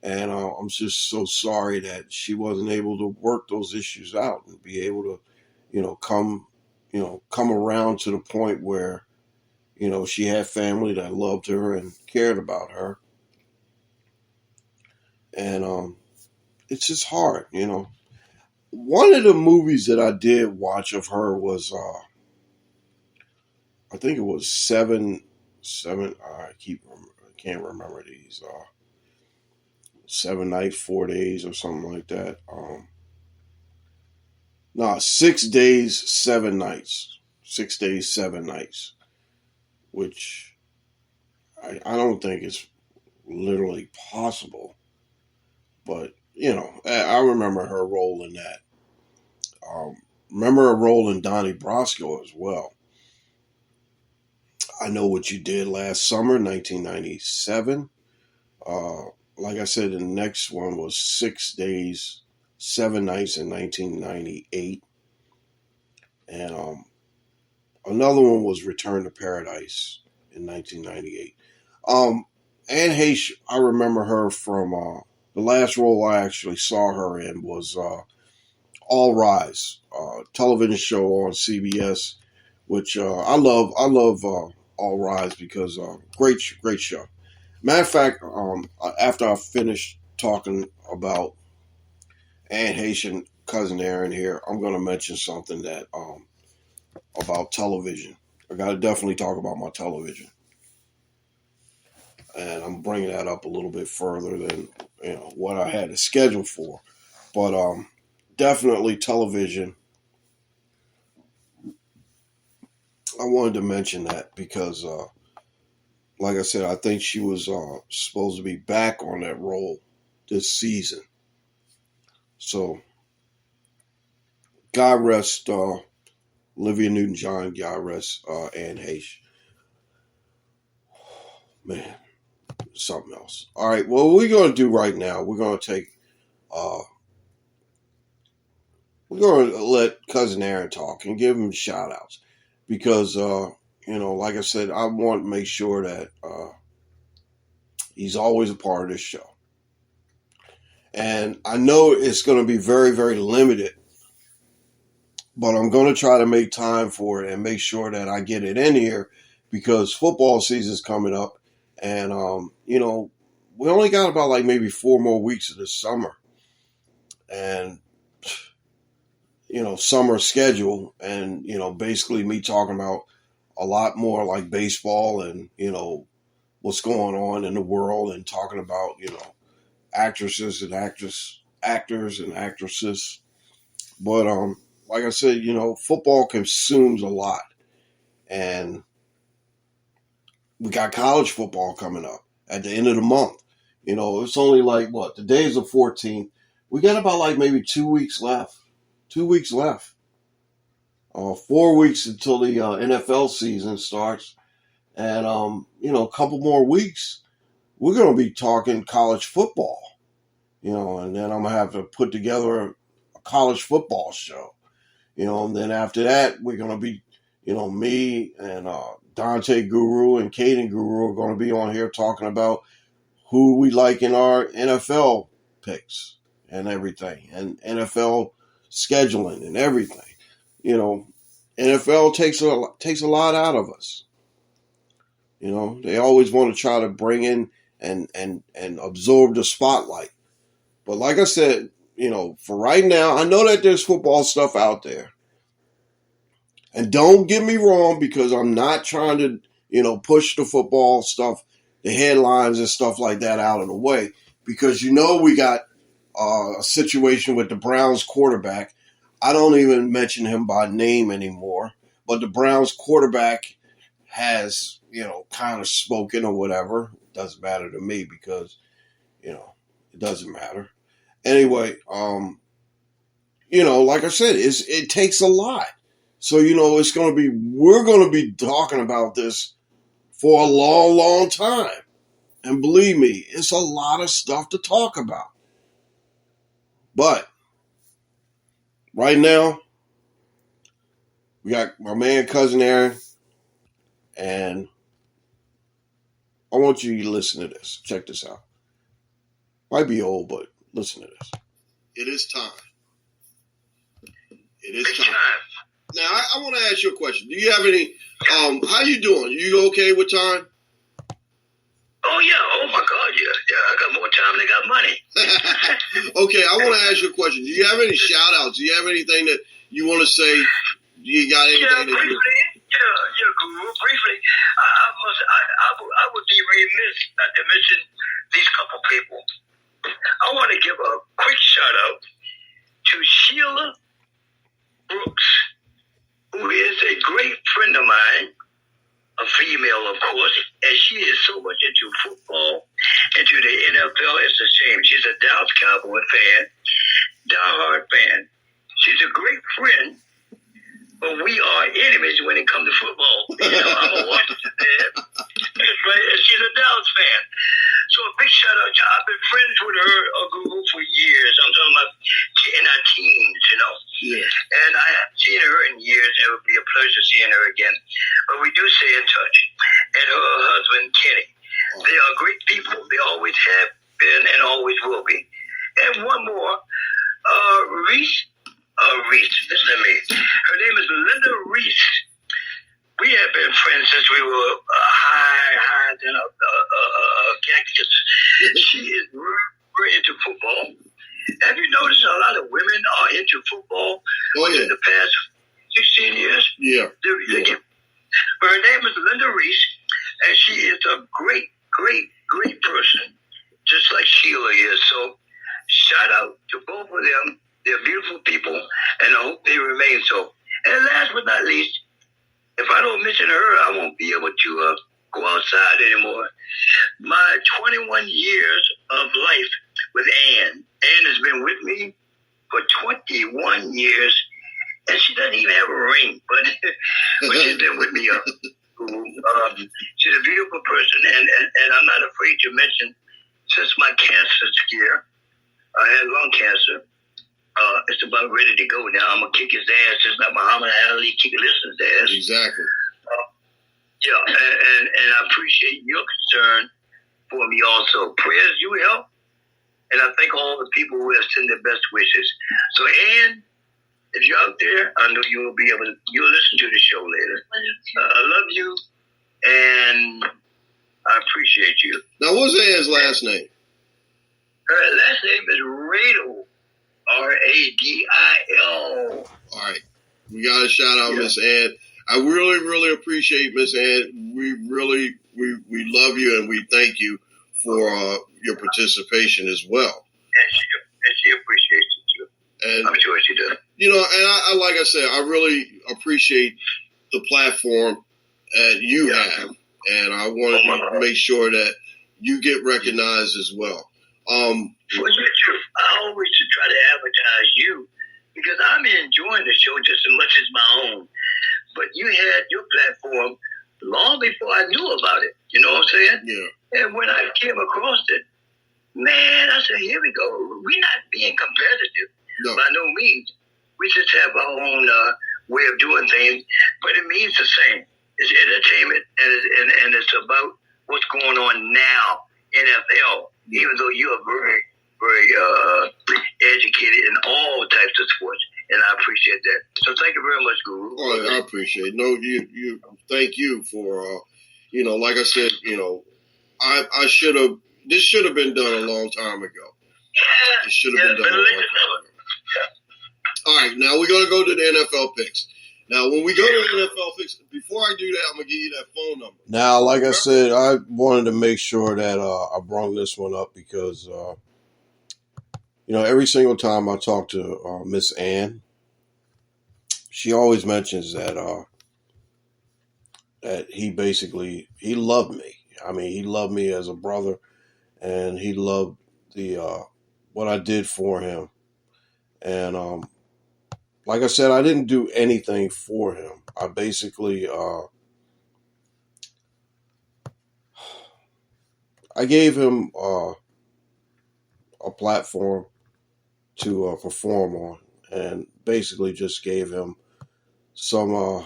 And I'm just so sorry that she wasn't able to work those issues out and be able to, you know, come around to the point where, you know, she had family that loved her and cared about her. And it's just hard, you know. One of the movies that I did watch of her was, I think it was seven. I can't remember these. 7 nights, 4 days, or something like that. No, 6 days, 7 nights. 6 days, 7 nights. Which I don't think is literally possible. But, you know, I remember her role in that. Remember her role in Donnie Brasco as well. I Know What You Did Last Summer, 1997. Like I said, the next one was 6 days, 7 nights in 1998. And another one was Return to Paradise in 1998. Anne Heche, I remember her from the last role I actually saw her in was All Rise, television show on CBS, which I love. I love All Rise because great show. Matter of fact, after I finish talking about Anne Heche and Cousin Aaron here, I'm going to mention something that about television. I got to definitely talk about my television. and I'm bringing that up a little bit further than what I had it scheduled for. But definitely television. I wanted to mention that because, like I said, I think she was supposed to be back on that role this season. So, God rest Olivia Newton-John. God rest Anne Heche. Man, something else. All right, well, what we're going to do right now, we're going to let Cousin Aaron talk and give him shout outs because, like I said, I want to make sure that he's always a part of this show. And I know it's going to be very, very limited, but I'm going to try to make time for it and make sure that I get it in here because football season's coming up. And, we only got about like maybe 4 more weeks of this summer. And, summer schedule and, basically me talking about a lot more like baseball and, what's going on in the world and talking about, actresses and actors and actresses. But, like I said, football consumes a lot. And we got college football coming up at the end of the month. It's only like, the days of 14th. We got about like maybe 2 weeks left. 2 weeks left. 4 weeks until the NFL season starts. And, a couple more weeks, we're going to be talking college football. And then I'm going to have to put together a college football show. And then after that, we're going to be, me and Dante Guru and Caden Guru are going to be on here talking about who we like in our NFL picks and everything, and NFL scheduling and everything. NFL takes a lot out of us. They always want to try to bring in and absorb the spotlight. But like I said, for right now, I know that there's football stuff out there. And don't get me wrong, because I'm not trying to, push the football stuff, the headlines and stuff like that out of the way. Because we got a situation with the Browns quarterback. I don't even mention him by name anymore. But the Browns quarterback has, kind of spoken or whatever. It doesn't matter to me because, it doesn't matter. Anyway, like I said, it takes a lot. So, we're going to be talking about this for a long, long time. And believe me, it's a lot of stuff to talk about. But right now, we got my man, Cousin Aaron, and I want you to listen to this. Check this out. Might be old, but listen to this. It is time. It is time. Now, I want to ask you a question. Do you have any, how you doing? You okay with time? Oh, yeah. Oh, my God, yeah. Yeah, I got more time than I got money. Okay, I want to ask you a question. Do you have any shout-outs? Do you have anything that you want to say? Do you got anything that briefly, Guru, briefly. I would be remiss not to mention these couple people. I want to give a quick shout-out to Sheila Brooks, who is a great friend of mine, a female, of course, and she is so much into football, into the NFL. It's a shame. She's a Dallas Cowboy fan, diehard fan. She's a great friend, but we are enemies when it comes to football. I'm a Washington fan, and she's a Dallas fan. So a big shout out to her. I've been friends with her, Google, for years. I'm talking about in our teens, Yeah. And I haven't seen her in years. It would be a pleasure seeing her again. But we do stay in touch. And her husband, Kenny. They are great people. They always have been and always will be. And one more, Reese. Listen to me. Her name is Linda Reese. We have been friends since we were higher than a cactus. She is very into football. Have you noticed a lot of women are into football in the past 16 years? Yeah. But her name is Linda Reese, and she is a great missing her. I won't be able to go outside anymore. My 21 years of life with Ann. Ann has been with me for 21 years, and she doesn't even have a ring, but she's been with me. She's a beautiful person, and I'm not afraid to mention, since my cancer scare, I had lung cancer. It's about ready to go now. I'm going to kick his ass just like Muhammad Ali kicked Listen's ass. Exactly. Yeah, and I appreciate your concern for me also. Prayers you help, and I thank all the people who have sent their best wishes. So, Ann, if you're out there, I know you'll be able to, you'll listen to the show later. I love you, and I appreciate you. Now, what's Ann's last name? Her last name is Radel. Radil. All right. We got to shout out Miss Ann. I really, really appreciate Miss Ann. We love you, and we thank you for your participation as well. And she appreciates it too. And I'm sure she does. You know, and I like I said, I really appreciate the platform that you have, and I want to make sure that you get recognized as well. Well, I always try to advertise you because I'm enjoying the show just as much as my own. But you had your platform long before I knew about it. You know what I'm saying? Yeah. And when I came across it, man, I said, here we go. We're not being competitive by no means. We just have our own way of doing things, but it means the same. It's entertainment, and it's about what's going on now, NFL, even though you are very, very educated in all types of sports, and I appreciate that. So thank you very much, Guru. Oh, I appreciate it. No, you thank you for, like I said, I should have, this should have been done a long time ago. Yeah, it should have been done a long time ago. Yeah. All right, now we're going to go to the NFL picks. Now, when we go to the NFL picks, before I do that, I'm going to give you that phone number. Now, like I said, I wanted to make sure that I brought this one up because, every single time I talk to Miss Ann, she always mentions that he loved me. I mean, he loved me as a brother, and he loved the what I did for him. And like I said, I didn't do anything for him. I basically I gave him a platform to perform on, and basically just gave him some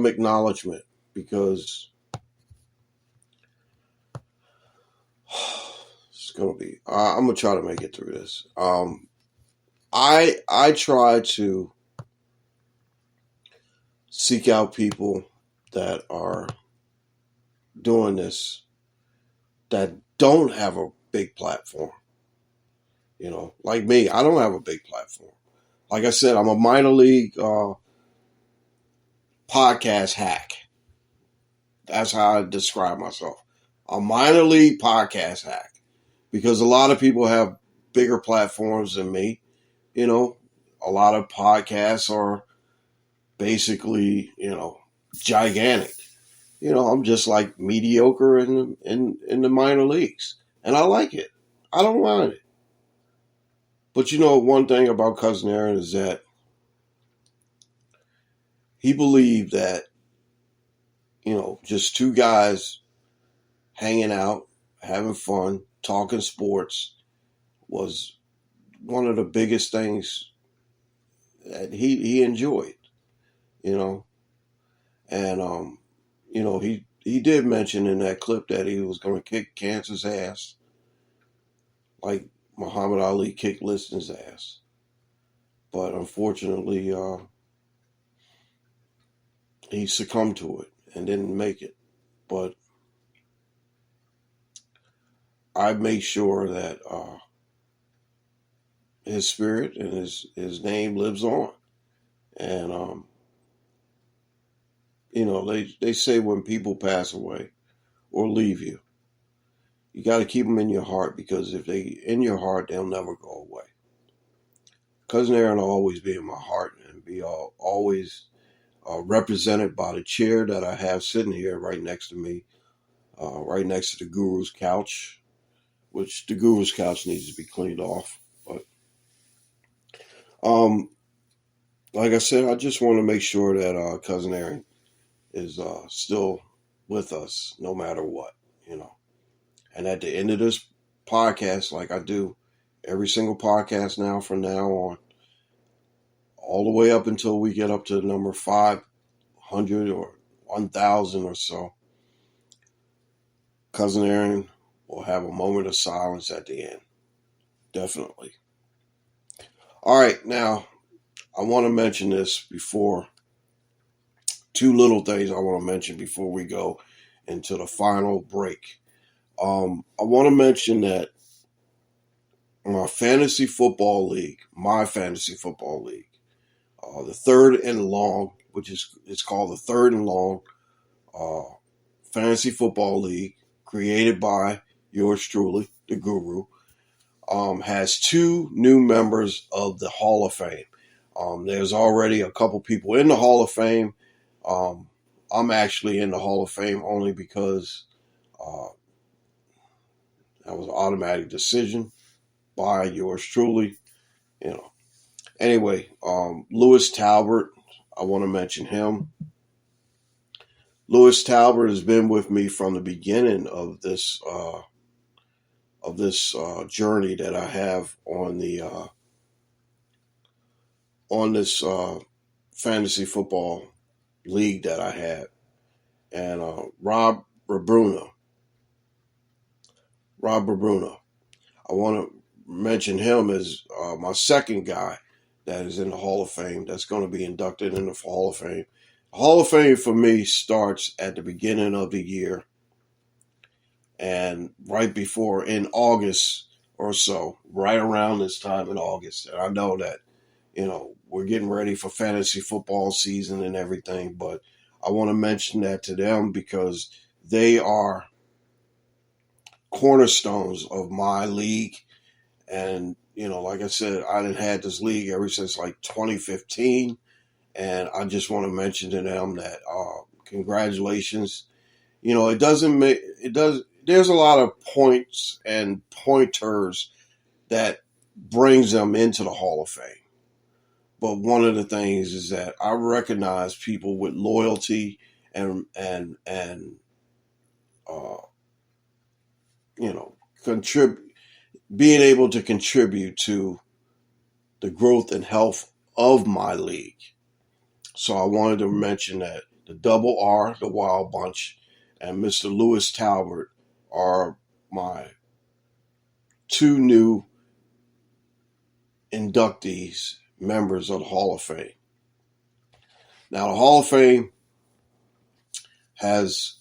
acknowledgement because it's gonna be. I'm gonna try to make it through this. I try to seek out people that are doing this that don't have a big platform. Like me, I don't have a big platform. Like I said, I'm a minor league podcast hack. That's how I describe myself. A minor league podcast hack. Because a lot of people have bigger platforms than me. A lot of podcasts are basically, gigantic. I'm just like mediocre in the minor leagues. And I like it. I don't mind it. But one thing about Cousin Aaron is that he believed that, just two guys hanging out, having fun, talking sports was one of the biggest things that he enjoyed, And, he did mention in that clip that he was going to kick cancer's ass like Muhammad Ali kicked Listen's ass. But unfortunately, he succumbed to it and didn't make it. But I make sure that his spirit and his name lives on. And, they say when people pass away or leave you, you got to keep them in your heart, because if they in your heart, they'll never go away. Cousin Aaron will always be in my heart and be always represented by the chair that I have sitting here right next to me, right next to the Guru's couch, which the Guru's couch needs to be cleaned off. But um, like I said, I just want to make sure that Cousin Aaron is still with us no matter what, you know. And at the end of this podcast, like I do every single podcast now from now on, all the way up until we get up to number 500 or 1,000 or so, Cousin Aaron will have a moment of silence at the end. Definitely. All right, now I want to mention this before. Two little things I want to mention before we go into the final break. I want to mention that my fantasy football league, the third and long, which is it's called the third and long uh, fantasy football league, created by yours truly, the Guru, has two new members of the Hall of Fame. There's already a couple people in the Hall of Fame. I'm actually in the Hall of Fame only because uh, that was an automatic decision by yours truly. You know. Anyway, Lewis Talbert, I want to mention him. Lewis Talbert has been with me from the beginning of this journey that I have on the on this fantasy football league that I had, and Rob Bruna. I want to mention him as my second guy that is in the Hall of Fame. That's going to be inducted in the Hall of Fame. The Hall of Fame for me starts at the beginning of the year, and right before in August or so, right around this time in August. And I know that we're getting ready for fantasy football season and everything, but I want to mention that to them because they are cornerstones of my league. And, like I said, I done had this league ever since like 2015. And I just want to mention to them that congratulations. There's a lot of points and pointers that brings them into the Hall of Fame. But one of the things is that I recognize people with loyalty and uh, contribute, being able to contribute to the growth and health of my league. So I wanted to mention that the Double R, the Wild Bunch, and Mr. Lewis Talbert are my two new inductees, members of the Hall of Fame. Now, the Hall of Fame has,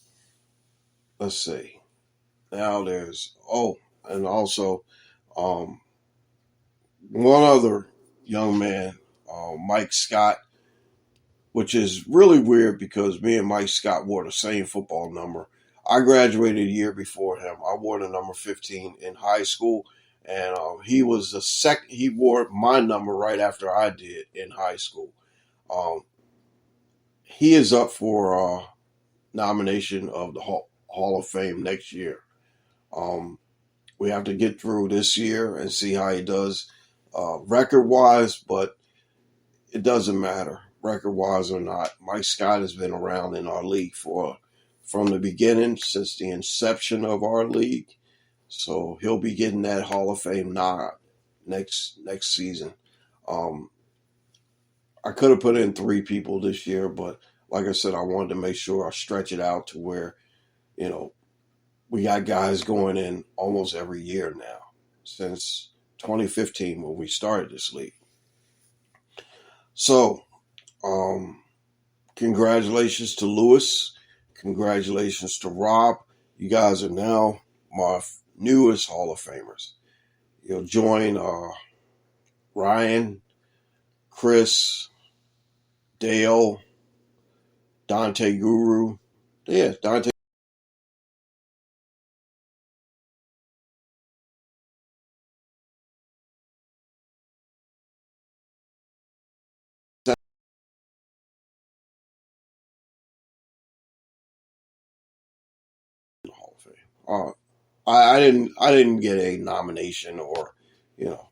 let's see, now there's, and also one other young man, Mike Scott, which is really weird because me and Mike Scott wore the same football number. I graduated a year before him. I wore the number 15 in high school, and he was the second. He wore my number right after I did in high school. He is up for nomination of the Hall of Fame next year. We have to get through this year and see how he does record-wise, but it doesn't matter, record-wise or not. Mike Scott has been around in our league from the beginning, since the inception of our league. So he'll be getting that Hall of Fame nod next season. I could have put in 3 people this year, but like I said, I wanted to make sure I stretch it out to where, we got guys going in almost every year now, since 2015 when we started this league. So, congratulations to Lewis. Congratulations to Rob. You guys are now my newest Hall of Famers. You'll join Ryan, Chris, Dale, Dante Guru. Yeah, Dante. I didn't get a nomination or, you know,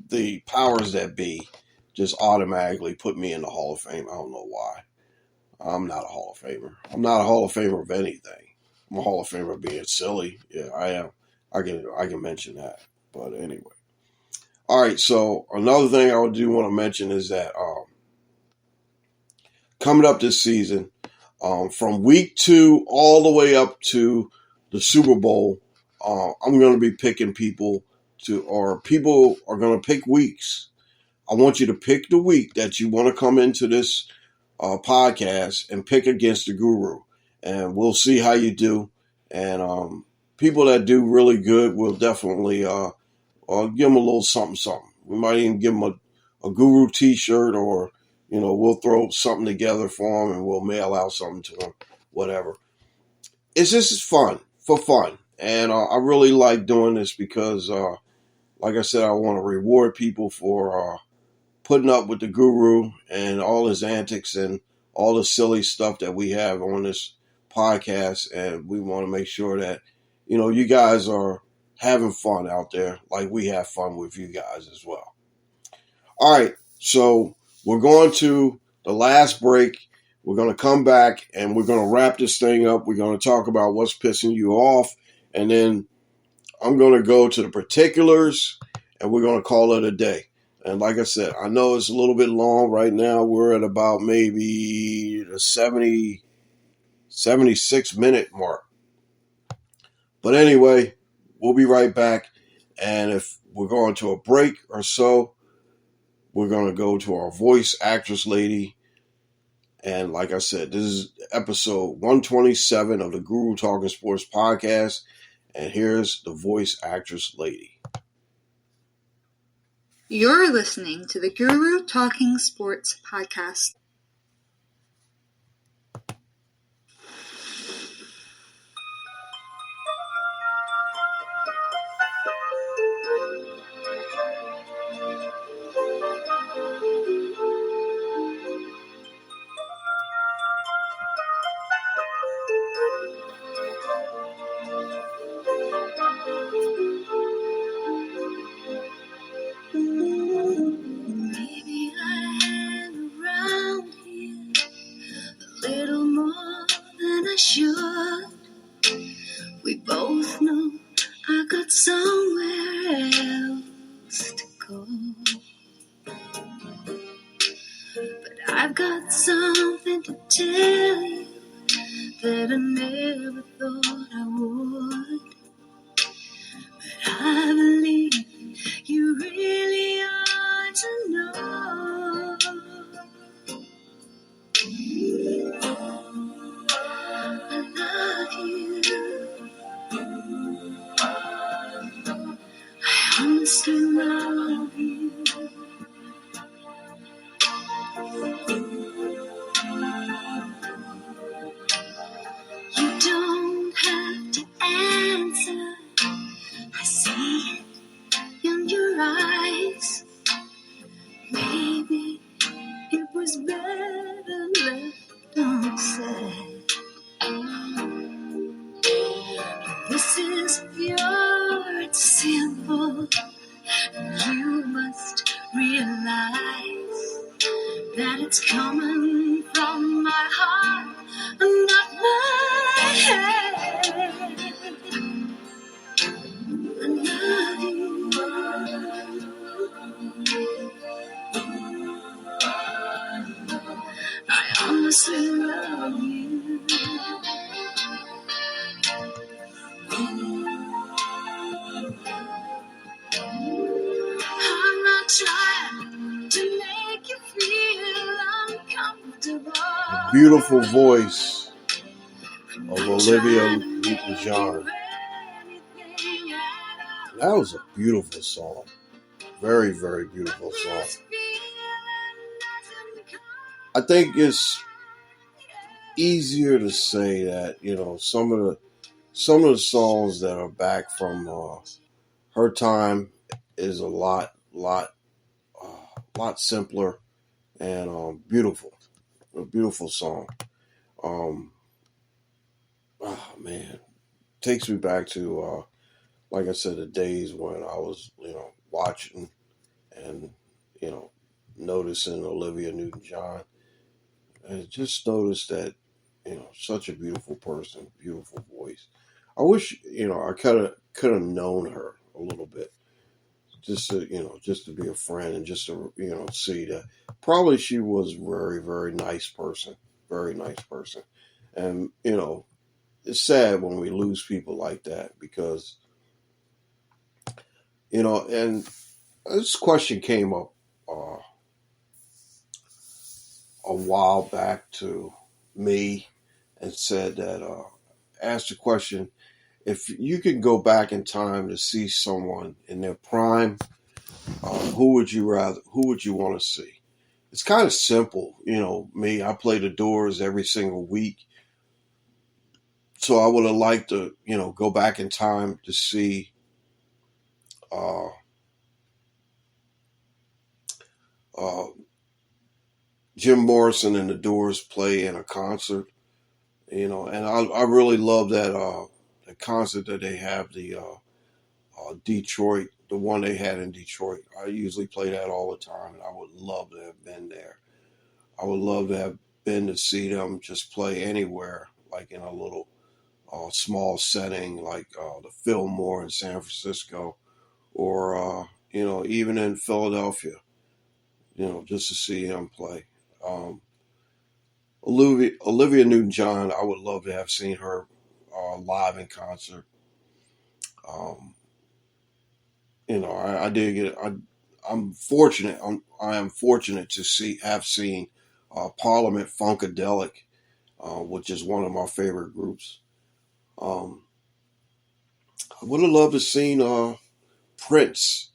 the powers that be just automatically put me in the Hall of Fame. I don't know why. I'm not a Hall of Famer. I'm not a Hall of Famer of anything. I'm a Hall of Famer of being silly. Yeah, I am. I can mention that. But anyway. All right, so another thing I do want to mention is that coming up this season, from week 2 all the way up to the Super Bowl, I'm going to be picking people people are going to pick weeks. I want you to pick the week that you want to come into this podcast and pick against the Guru, and we'll see how you do. And people that do really good, will definitely give them a little something, something. We might even give them a Guru T-shirt, or we'll throw something together for them, and we'll mail out something to them, whatever. It's just fun, for fun, and I really like doing this because, like I said, I want to reward people for putting up with the Guru and all his antics and all the silly stuff that we have on this podcast, and we want to make sure that you guys are having fun out there like we have fun with you guys as well. All right, so we're going to the last break. We're going to come back and we're going to wrap this thing up. We're going to talk about what's pissing you off, and then I'm going to go to the particulars, and we're going to call it a day. And like I said, I know it's a little bit long right now. We're at about maybe the 76 minute mark. But anyway, we'll be right back. And if we're going to a break or so, we're going to go to our voice actress lady. And like I said, this is episode 127 of the Guru Talking Sports podcast. And here's the voice actress lady. You're listening to the Guru Talking Sports podcast. Maybe I hang around here a little more than I should. We both know I got somewhere else to go. But I've got something to tell you that I never thought I would. But I believe you really ought to know. I love you. I honestly love you. You don't have to answer. I see it in your eyes. Maybe it was better left unsaid. This is pure, it's simple. You must realize that it's coming from my heart and not my head. I love you. I honestly love you. I'm not trying to make you feel uncomfortable. The beautiful voice of Olivia Newton-John. That was a beautiful song. Very, very beautiful song. I think it's easier to say that, some of the songs that are back from her time is a lot simpler and beautiful. A beautiful song. Oh man, takes me back to, like I said, the days when I was, watching and, you know, noticing Olivia Newton-John. And just noticed that, such a beautiful person, beautiful voice. I wish, I could have known her a little bit, just to be a friend and just to, see that. Probably she was very, very nice person, very nice person. And, it's sad when we lose people like that because, and this question came up a while back to me and said that, asked the question, if you could go back in time to see someone in their prime, who would you want to see? It's kind of simple. Me, I play the Doors every single week. So I would have liked to, go back in time to see uh, uh, Jim Morrison and the Doors play in a concert. And I really love that the concert that they have, the Detroit, the one they had in Detroit. I usually play that all the time, and I would love to have been there. I would love to have been to see them just play anywhere, like in a little small setting, like the Fillmore in San Francisco, or even in Philadelphia. Just to see him play. Olivia Newton-John, I would love to have seen her live in concert. Um, I did get. I'm fortunate. I am fortunate to have seen Parliament Funkadelic, which is one of my favorite groups. I would have loved to seen Prince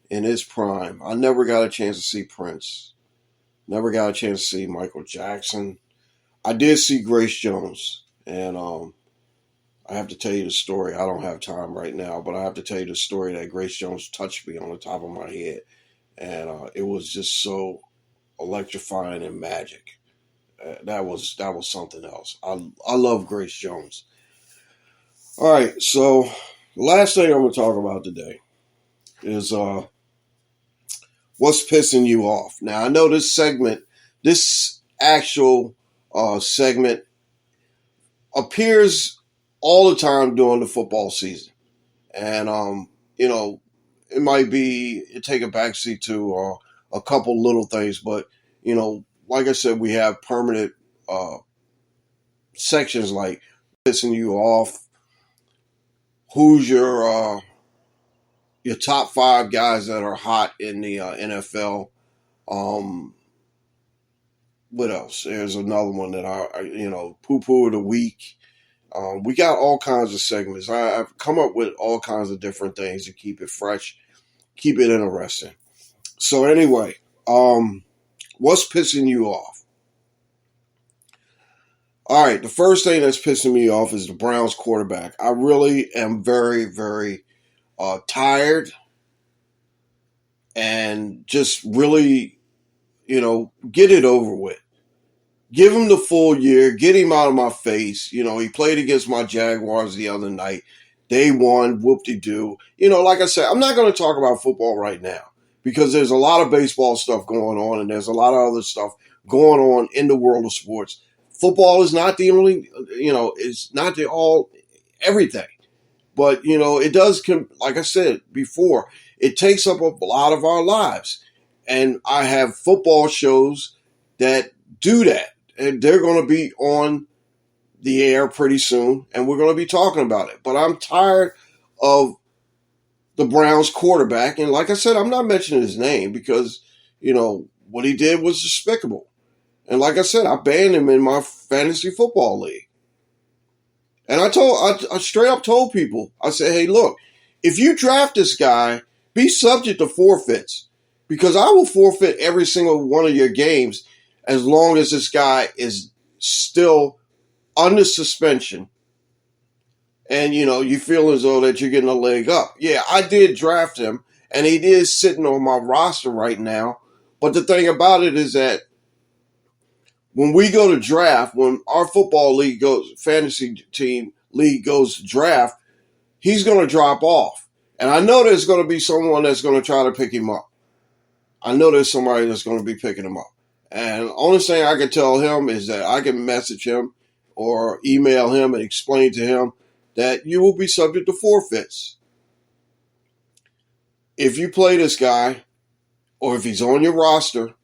in his prime. I never got a chance to see Prince. Never got a chance to see Michael Jackson. I did see Grace Jones, and I have to tell you the story. I don't have time right now, but I have to tell you the story that Grace Jones touched me on the top of my head, and it was just so electrifying and magic. That was something else. I love Grace Jones. All right, so the last thing I'm going to talk about today is what's pissing you off. Now I know this actual segment appears all the time during the football season. And, it might take a backseat to a couple little things, but, like I said, we have permanent sections like pissing you off, who's your top 5 guys that are hot in the NFL. What else? There's another one that poo-poo of the week. We got all kinds of segments. I've come up with all kinds of different things to keep it fresh, keep it interesting. So anyway, what's pissing you off? All right, the first thing that's pissing me off is the Browns quarterback. I really am very, very tired and just really, get it over with. Give him the full year. Get him out of my face. He played against my Jaguars the other night. They won. Whoop-de-doo. Like I said, I'm not going to talk about football right now because there's a lot of baseball stuff going on and there's a lot of other stuff going on in the world of sports. Football is not the only, it's not the everything. But, it does, like I said before, it takes up a lot of our lives. And I have football shows that do that. And they're going to be on the air pretty soon, and we're going to be talking about it. But I'm tired of the Browns quarterback. And like I said, I'm not mentioning his name because, what he did was despicable. And like I said, I banned him in my fantasy football league. And I straight up told people, I said, hey, look, if you draft this guy, be subject to forfeits because I will forfeit every single one of your games as long as this guy is still under suspension and, you feel as though that you're getting a leg up. Yeah, I did draft him, and he is sitting on my roster right now. But the thing about it is that when we go to draft, when our football league fantasy team league goes to draft, he's going to drop off. And I know there's going to be someone that's going to try to pick him up. I know there's somebody that's going to be picking him up. And the only thing I can tell him is that I can message him or email him and explain to him that you will be subject to forfeits. If you play this guy, or if he's on your roster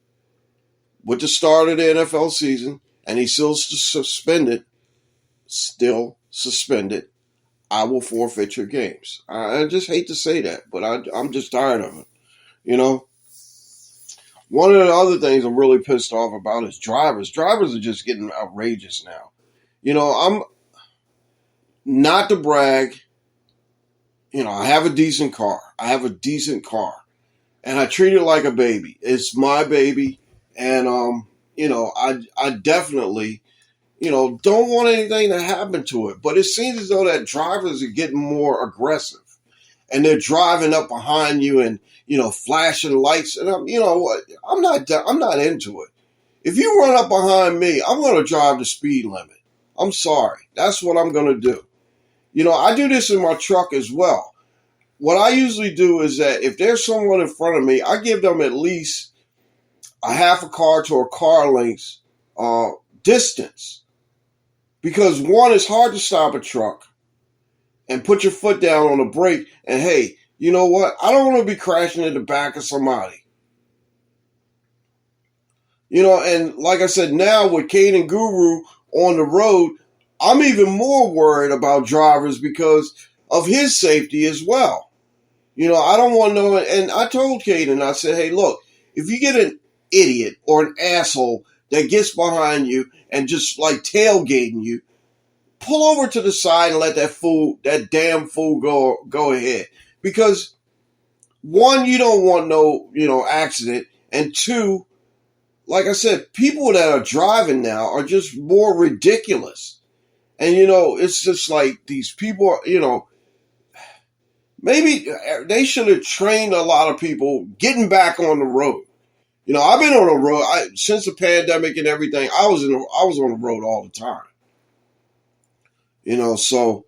with the start of the NFL season and he's still suspended, I will forfeit your games. I just hate to say that, but I'm just tired of it. You know, one of the other things I'm really pissed off about is drivers. Drivers are just getting outrageous now. You know, I'm not to brag. You know, I have a decent car. And I treat it like a baby. It's my baby. And, you know, I definitely, you know, don't want anything to happen to it. But it seems as though that drivers are getting more aggressive. And they're driving up behind you and, you know, flashing lights. And, you know what, I'm not into it. If you run up behind me, I'm going to drive the speed limit. I'm sorry. That's what I'm going to do. You know, I do this in my truck as well. What I usually do is that if there's someone in front of me, I give them at least a half a car to a car length distance. Because one, it's hard to stop a truck and put your foot down on the brake. And hey, you know what? I don't want to be crashing in the back of somebody. You know, and like I said, now with Cade and Guru on the road, I'm even more worried about drivers because of his safety as well. You know, I don't want no, and I told Caden, I said, hey, look, if you get an idiot or an asshole that gets behind you and just like tailgating you, pull over to the side and let that damn fool go ahead. Because one, you don't want no, you know, accident. And two, like I said, people that are driving now are just more ridiculous. And, you know, it's just like these people, you know, maybe they should have trained a lot of people getting back on the road. You know, I've been on the road since the pandemic and everything. I was on the road all the time. You know, so,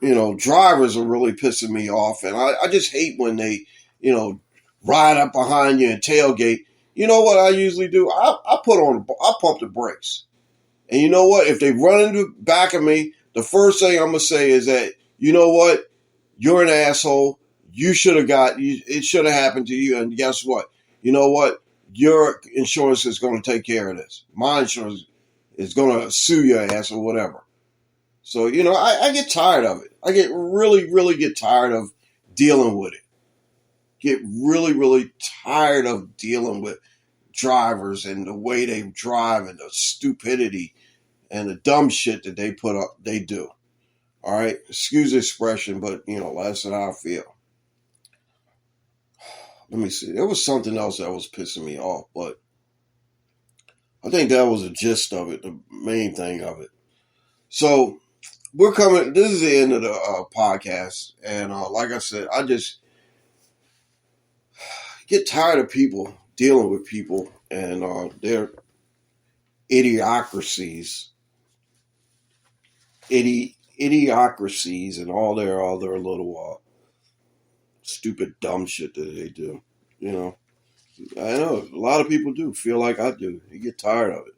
you know, drivers are really pissing me off. And I just hate when they, you know, ride up behind you and tailgate. You know what I usually do? I pump the brakes. And you know what? If they run into the back of me, the first thing I'm going to say is that, you know what? You're an asshole. It should have happened to you. And guess what? You know what? Your insurance is going to take care of this. My insurance is going to sue your ass or whatever. So, you know, I get tired of it. I get really get tired of dealing with it. Get really tired of dealing with drivers and the way they drive and the stupidity and the dumb shit that they do. All right, excuse the expression, but, you know, that's how I feel. Let me see. There was something else that was pissing me off, but I think that was the gist of it, the main thing of it. So this is the end of the podcast. And like I said, I just get tired of people dealing with people and their idiocracies and all their other little stupid dumb shit that they do. You know, I know a lot of people do feel like I do. You get tired of it.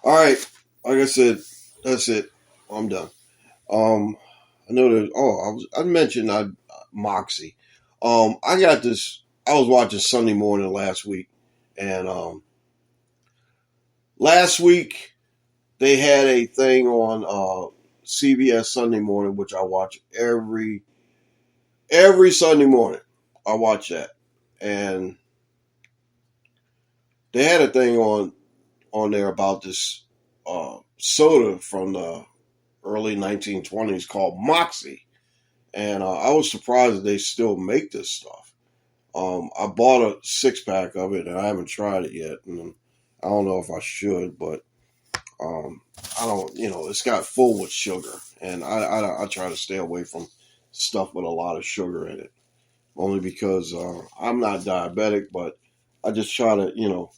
All right, like I said, that's it. I'm done. I know that. I mentioned Moxie. I got this. I was watching Sunday Morning last week, and last week they had a thing on CBS Sunday Morning, which I watch every Sunday morning. I watch that, and they had a thing on there about this soda from the early 1920s called Moxie, and I was surprised that they still make this stuff. I bought a 6-pack of it, and I haven't tried it yet, and I don't know if I should, but I don't. You know, it's got full with sugar, and I try to stay away from stuff with a lot of sugar in it. Only because I'm not diabetic, but I just try to, you know,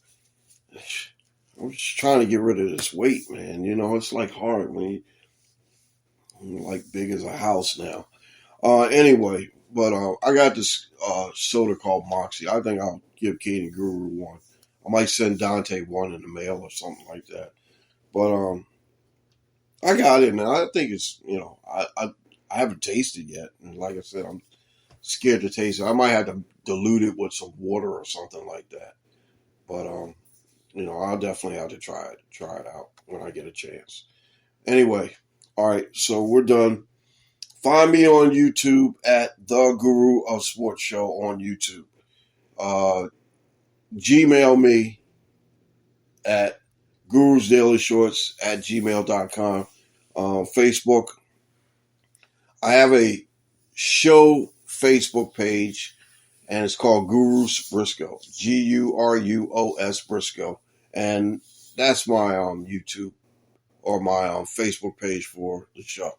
I'm just trying to get rid of this weight, man. You know, it's like hard when like big as a house now. Anyway, but I got this soda called Moxie. I think I'll give Katie Guru one. I might send Dante one in the mail or something like that. But I got it, and I think it's I haven't tasted yet, and like I said, I'm scared to taste it. I might have to dilute it with some water or something like that. But I'll definitely have to try it out when I get a chance. Anyway, all right, so we're done. Find me on YouTube at The Guru of Sports Show on YouTube. Gmail me at gurusdailyshorts@gmail.com. Facebook, I have a show Facebook page, and it's called Gurus Briscoe. Gurus Briscoe. And that's my YouTube or my Facebook page for the show.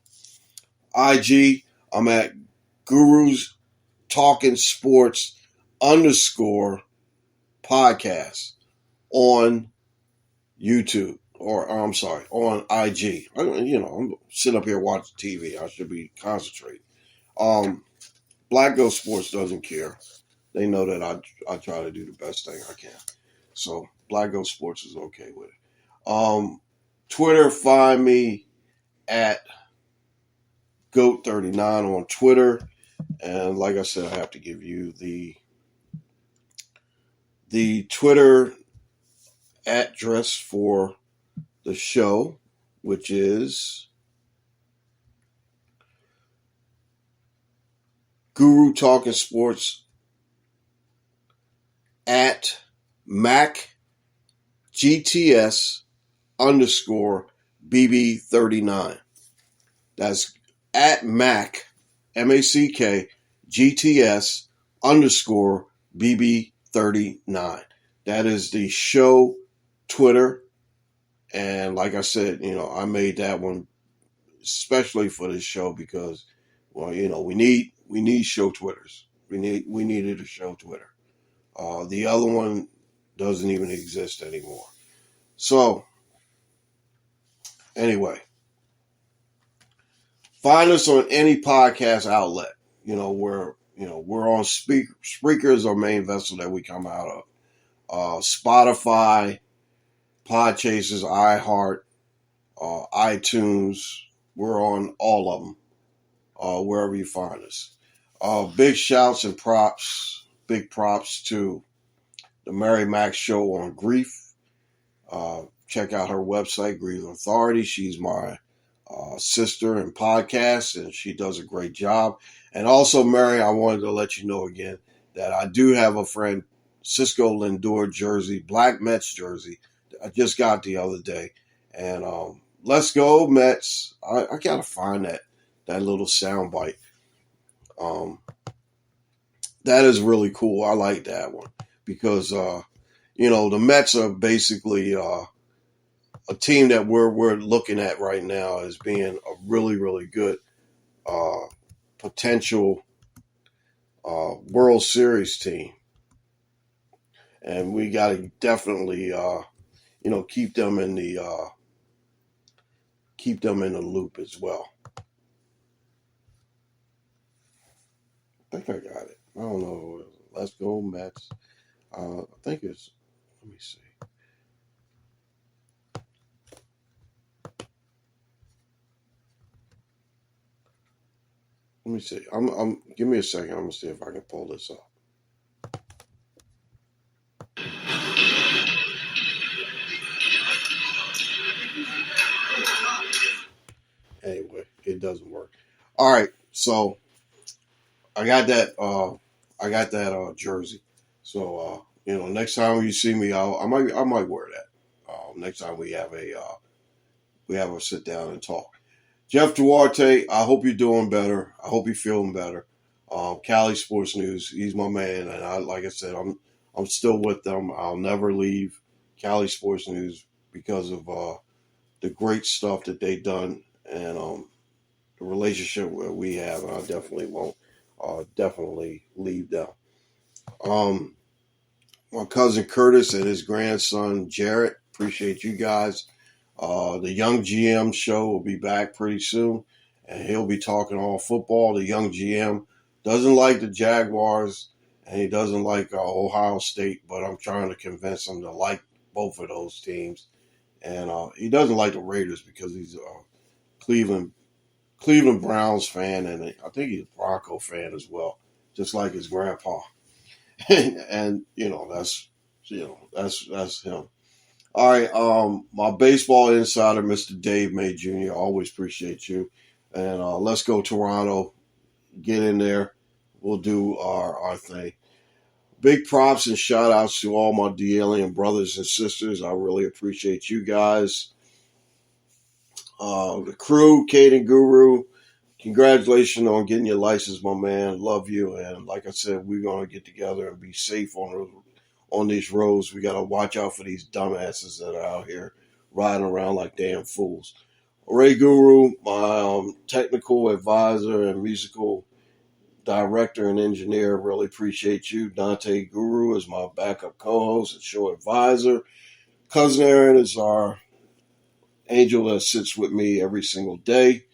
IG, I'm at Gurus Talkin Sports _podcast on YouTube, or I'm sorry, on IG. I'm sitting up here watching TV. I should be concentrating. Black Ghost Sports doesn't care. They know that I try to do the best thing I can. So Black Ghost Sports is okay with it. Twitter, find me at Goat39 on Twitter. And like I said, I have to give you the Twitter address for the show, which is Guru Talking Sports at Mac GTS _BB39. That's at Mac MACK GTS _BB39. That is the show Twitter. And like I said, I made that one especially for this show because, well, we need show Twitters. We needed a show Twitter. The other one doesn't even exist anymore. So, anyway, find us on any podcast outlet. We're on Spreaker is our main vessel that we come out of. Spotify, Podchasers, iHeart, iTunes. We're on all of them, wherever you find us. Big shouts and big props to the Mary Mac Show on Grief. Check out her website, Grief Authority. She's my sister in podcasts, and she does a great job. And also, Mary, I wanted to let you know again that I do have a friend, Cisco Lindor jersey, Black Mets jersey, I just got the other day. And let's go, Mets. I got to find that little sound bite. That is really cool. I like that one because, the Mets are basically a team that we're looking at right now as being a really, really good potential World Series team. And we got to definitely, keep them in the loop as well. I think I got it. I don't know. Let's go, Mets. I think it's. Let me see. Let me see. Give me a second. I'm gonna see if I can pull this up. Anyway, it doesn't work. All right, so I got that. Jersey. So next time you see me, I might wear that. Next time we have a sit down and talk. Jeff Duarte, I hope you're doing better. I hope you're feeling better. Cali Sports News, he's my man, and like I said, I'm still with them. I'll never leave Cali Sports News because of the great stuff that they've done and the relationship that we have, and I definitely won't definitely leave them. My cousin Curtis and his grandson Jarrett, appreciate you guys. The Young GM show will be back pretty soon. and he'll be talking all football. The young GM doesn't like the Jaguars, and he doesn't like Ohio State, but I'm trying to convince him to like both of those teams. And he doesn't like the Raiders because he's a Cleveland Browns fan, and I think he's a Bronco fan as well, just like his grandpa. And that's him. All right, my baseball insider, Mr. Dave May Jr. Always appreciate you. And let's go Toronto. Get in there. We'll do our thing. Big props and shout outs to all my D-Alien brothers and sisters. I really appreciate you guys. The crew, Caden Guru, congratulations on getting your license, my man. Love you. And like I said, we're going to get together and be safe on these roads. We got to watch out for these dumbasses that are out here riding around like damn fools. Ray Guru, my technical advisor and musical director and engineer, really appreciate you. Dante Guru is my backup co-host and show advisor. Cousin Aaron is our angel that sits with me every single day,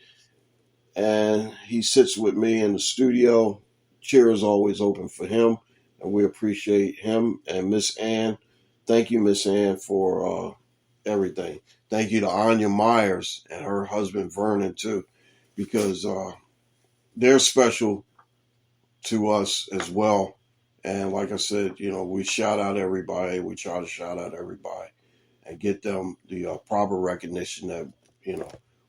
and he sits with me in the studio. Chair is always open for him, and we appreciate him. And Miss Ann, thank you, Miss Ann, for everything. Thank you to Anya Myers and her husband Vernon too, because they're special to us as well. And like I said, we shout out everybody. We try to shout out everybody and get them the proper recognition that,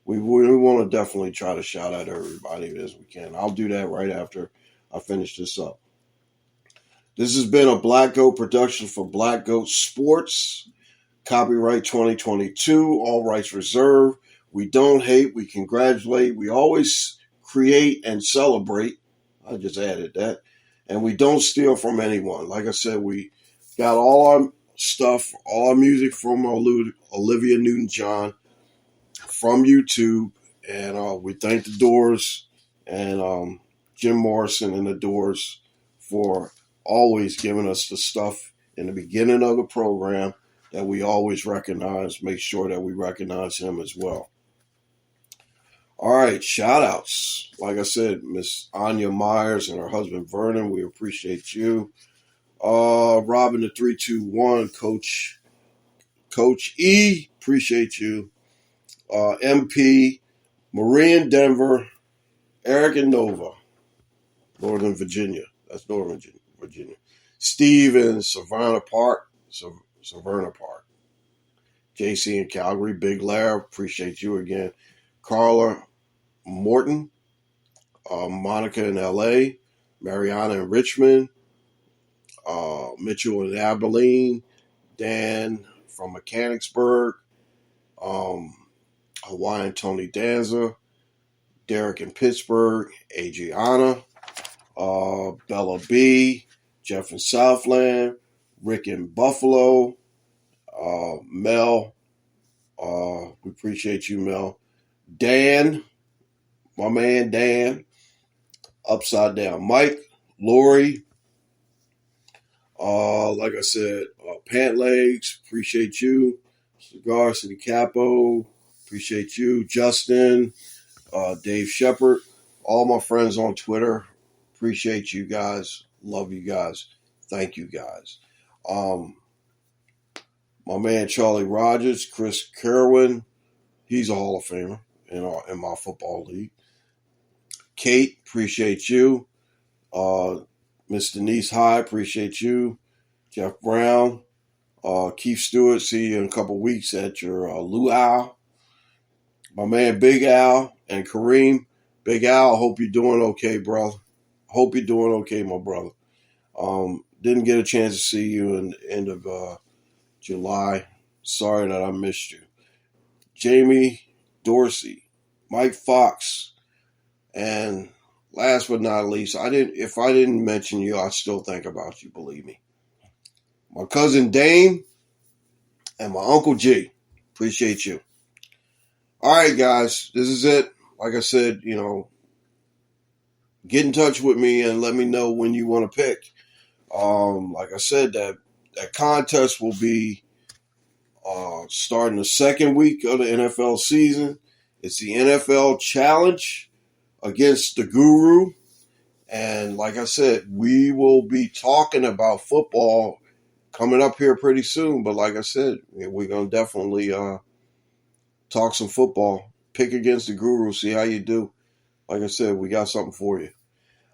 we want to definitely try to shout out everybody as we can. I'll do that right after I finish this up. This has been a Black Goat production for Black Goat Sports. Copyright 2022, all rights reserved. We don't hate, we congratulate. We always create and celebrate. I just added that. And we don't steal from anyone. Like I said, we got all our stuff, all our music from Olivia Newton-John from YouTube. And we thank the Doors and Jim Morrison and the Doors for always giving us the stuff in the beginning of the program that we always recognize. Make sure that we recognize him as well. All right, shout outs. Like I said, Miss Anya Myers and her husband Vernon, we appreciate you. Robin the 321, Coach E, appreciate you. MP, Marie in Denver, Eric in Nova, Northern Virginia. That's Northern Virginia. Steve in Savannah Park. JC in Calgary, Big Larry, appreciate you again. Carla Morton, Monica in LA, Mariana in Richmond, Mitchell in Abilene, Dan from Mechanicsburg, Hawaiian Tony Danza, Derek in Pittsburgh, Adriana, Bella B, Jeff in Southland, Rick in Buffalo, Mel, we appreciate you, Mel. Dan, my man Dan, Upside Down Mike, Lori, like I said, Pant Legs, appreciate you. Cigar City Capo, appreciate you. Justin, Dave Shepard, all my friends on Twitter, appreciate you guys. Love you guys. Thank you guys. My man Charlie Rogers, Chris Kerwin, he's a Hall of Famer in my football league. Kate, appreciate you. Miss Denise High, appreciate you. Jeff Brown, Keith Stewart, see you in a couple weeks at your luau. My man Big Al and Kareem. Big Al, hope you're doing okay, brother. Hope you're doing okay, my brother. Didn't get a chance to see you in the end of July. Sorry that I missed you. Jamie Dorsey, Mike Fox, and last but not least, if I didn't mention you, I still think about you, believe me. My cousin Dame and my Uncle G. Appreciate you. All right, guys, this is it. Like I said, get in touch with me and let me know when you want to pick. Like I said, that contest will be starting the second week of the NFL season. It's the NFL Challenge. against the Guru. And like I said, we will be talking about football coming up here pretty soon. But like I said, we're going to definitely talk some football, pick against the Guru, see how you do. Like I said, we got something for you.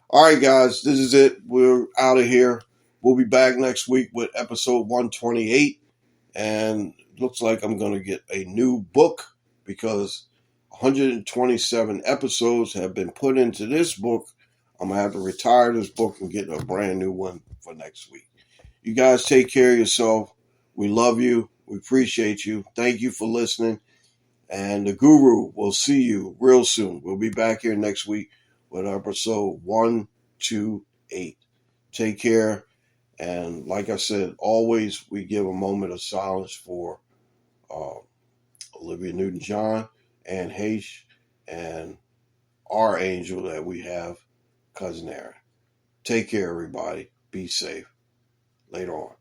All right, guys, this is it. We're out of here. We'll be back next week with episode 128. And it looks like I'm going to get a new book because 127 episodes have been put into this book. I'm going to have to retire this book and get a brand new one for next week. You guys take care of yourself. We love you. We appreciate you. Thank you for listening. And the Guru will see you real soon. We'll be back here next week with episode 128. Take care. And like I said, always we give a moment of silence for Olivia Newton-John and Haish and our angel that we have, Cousin Aaron. Take care, everybody. Be safe. Later on.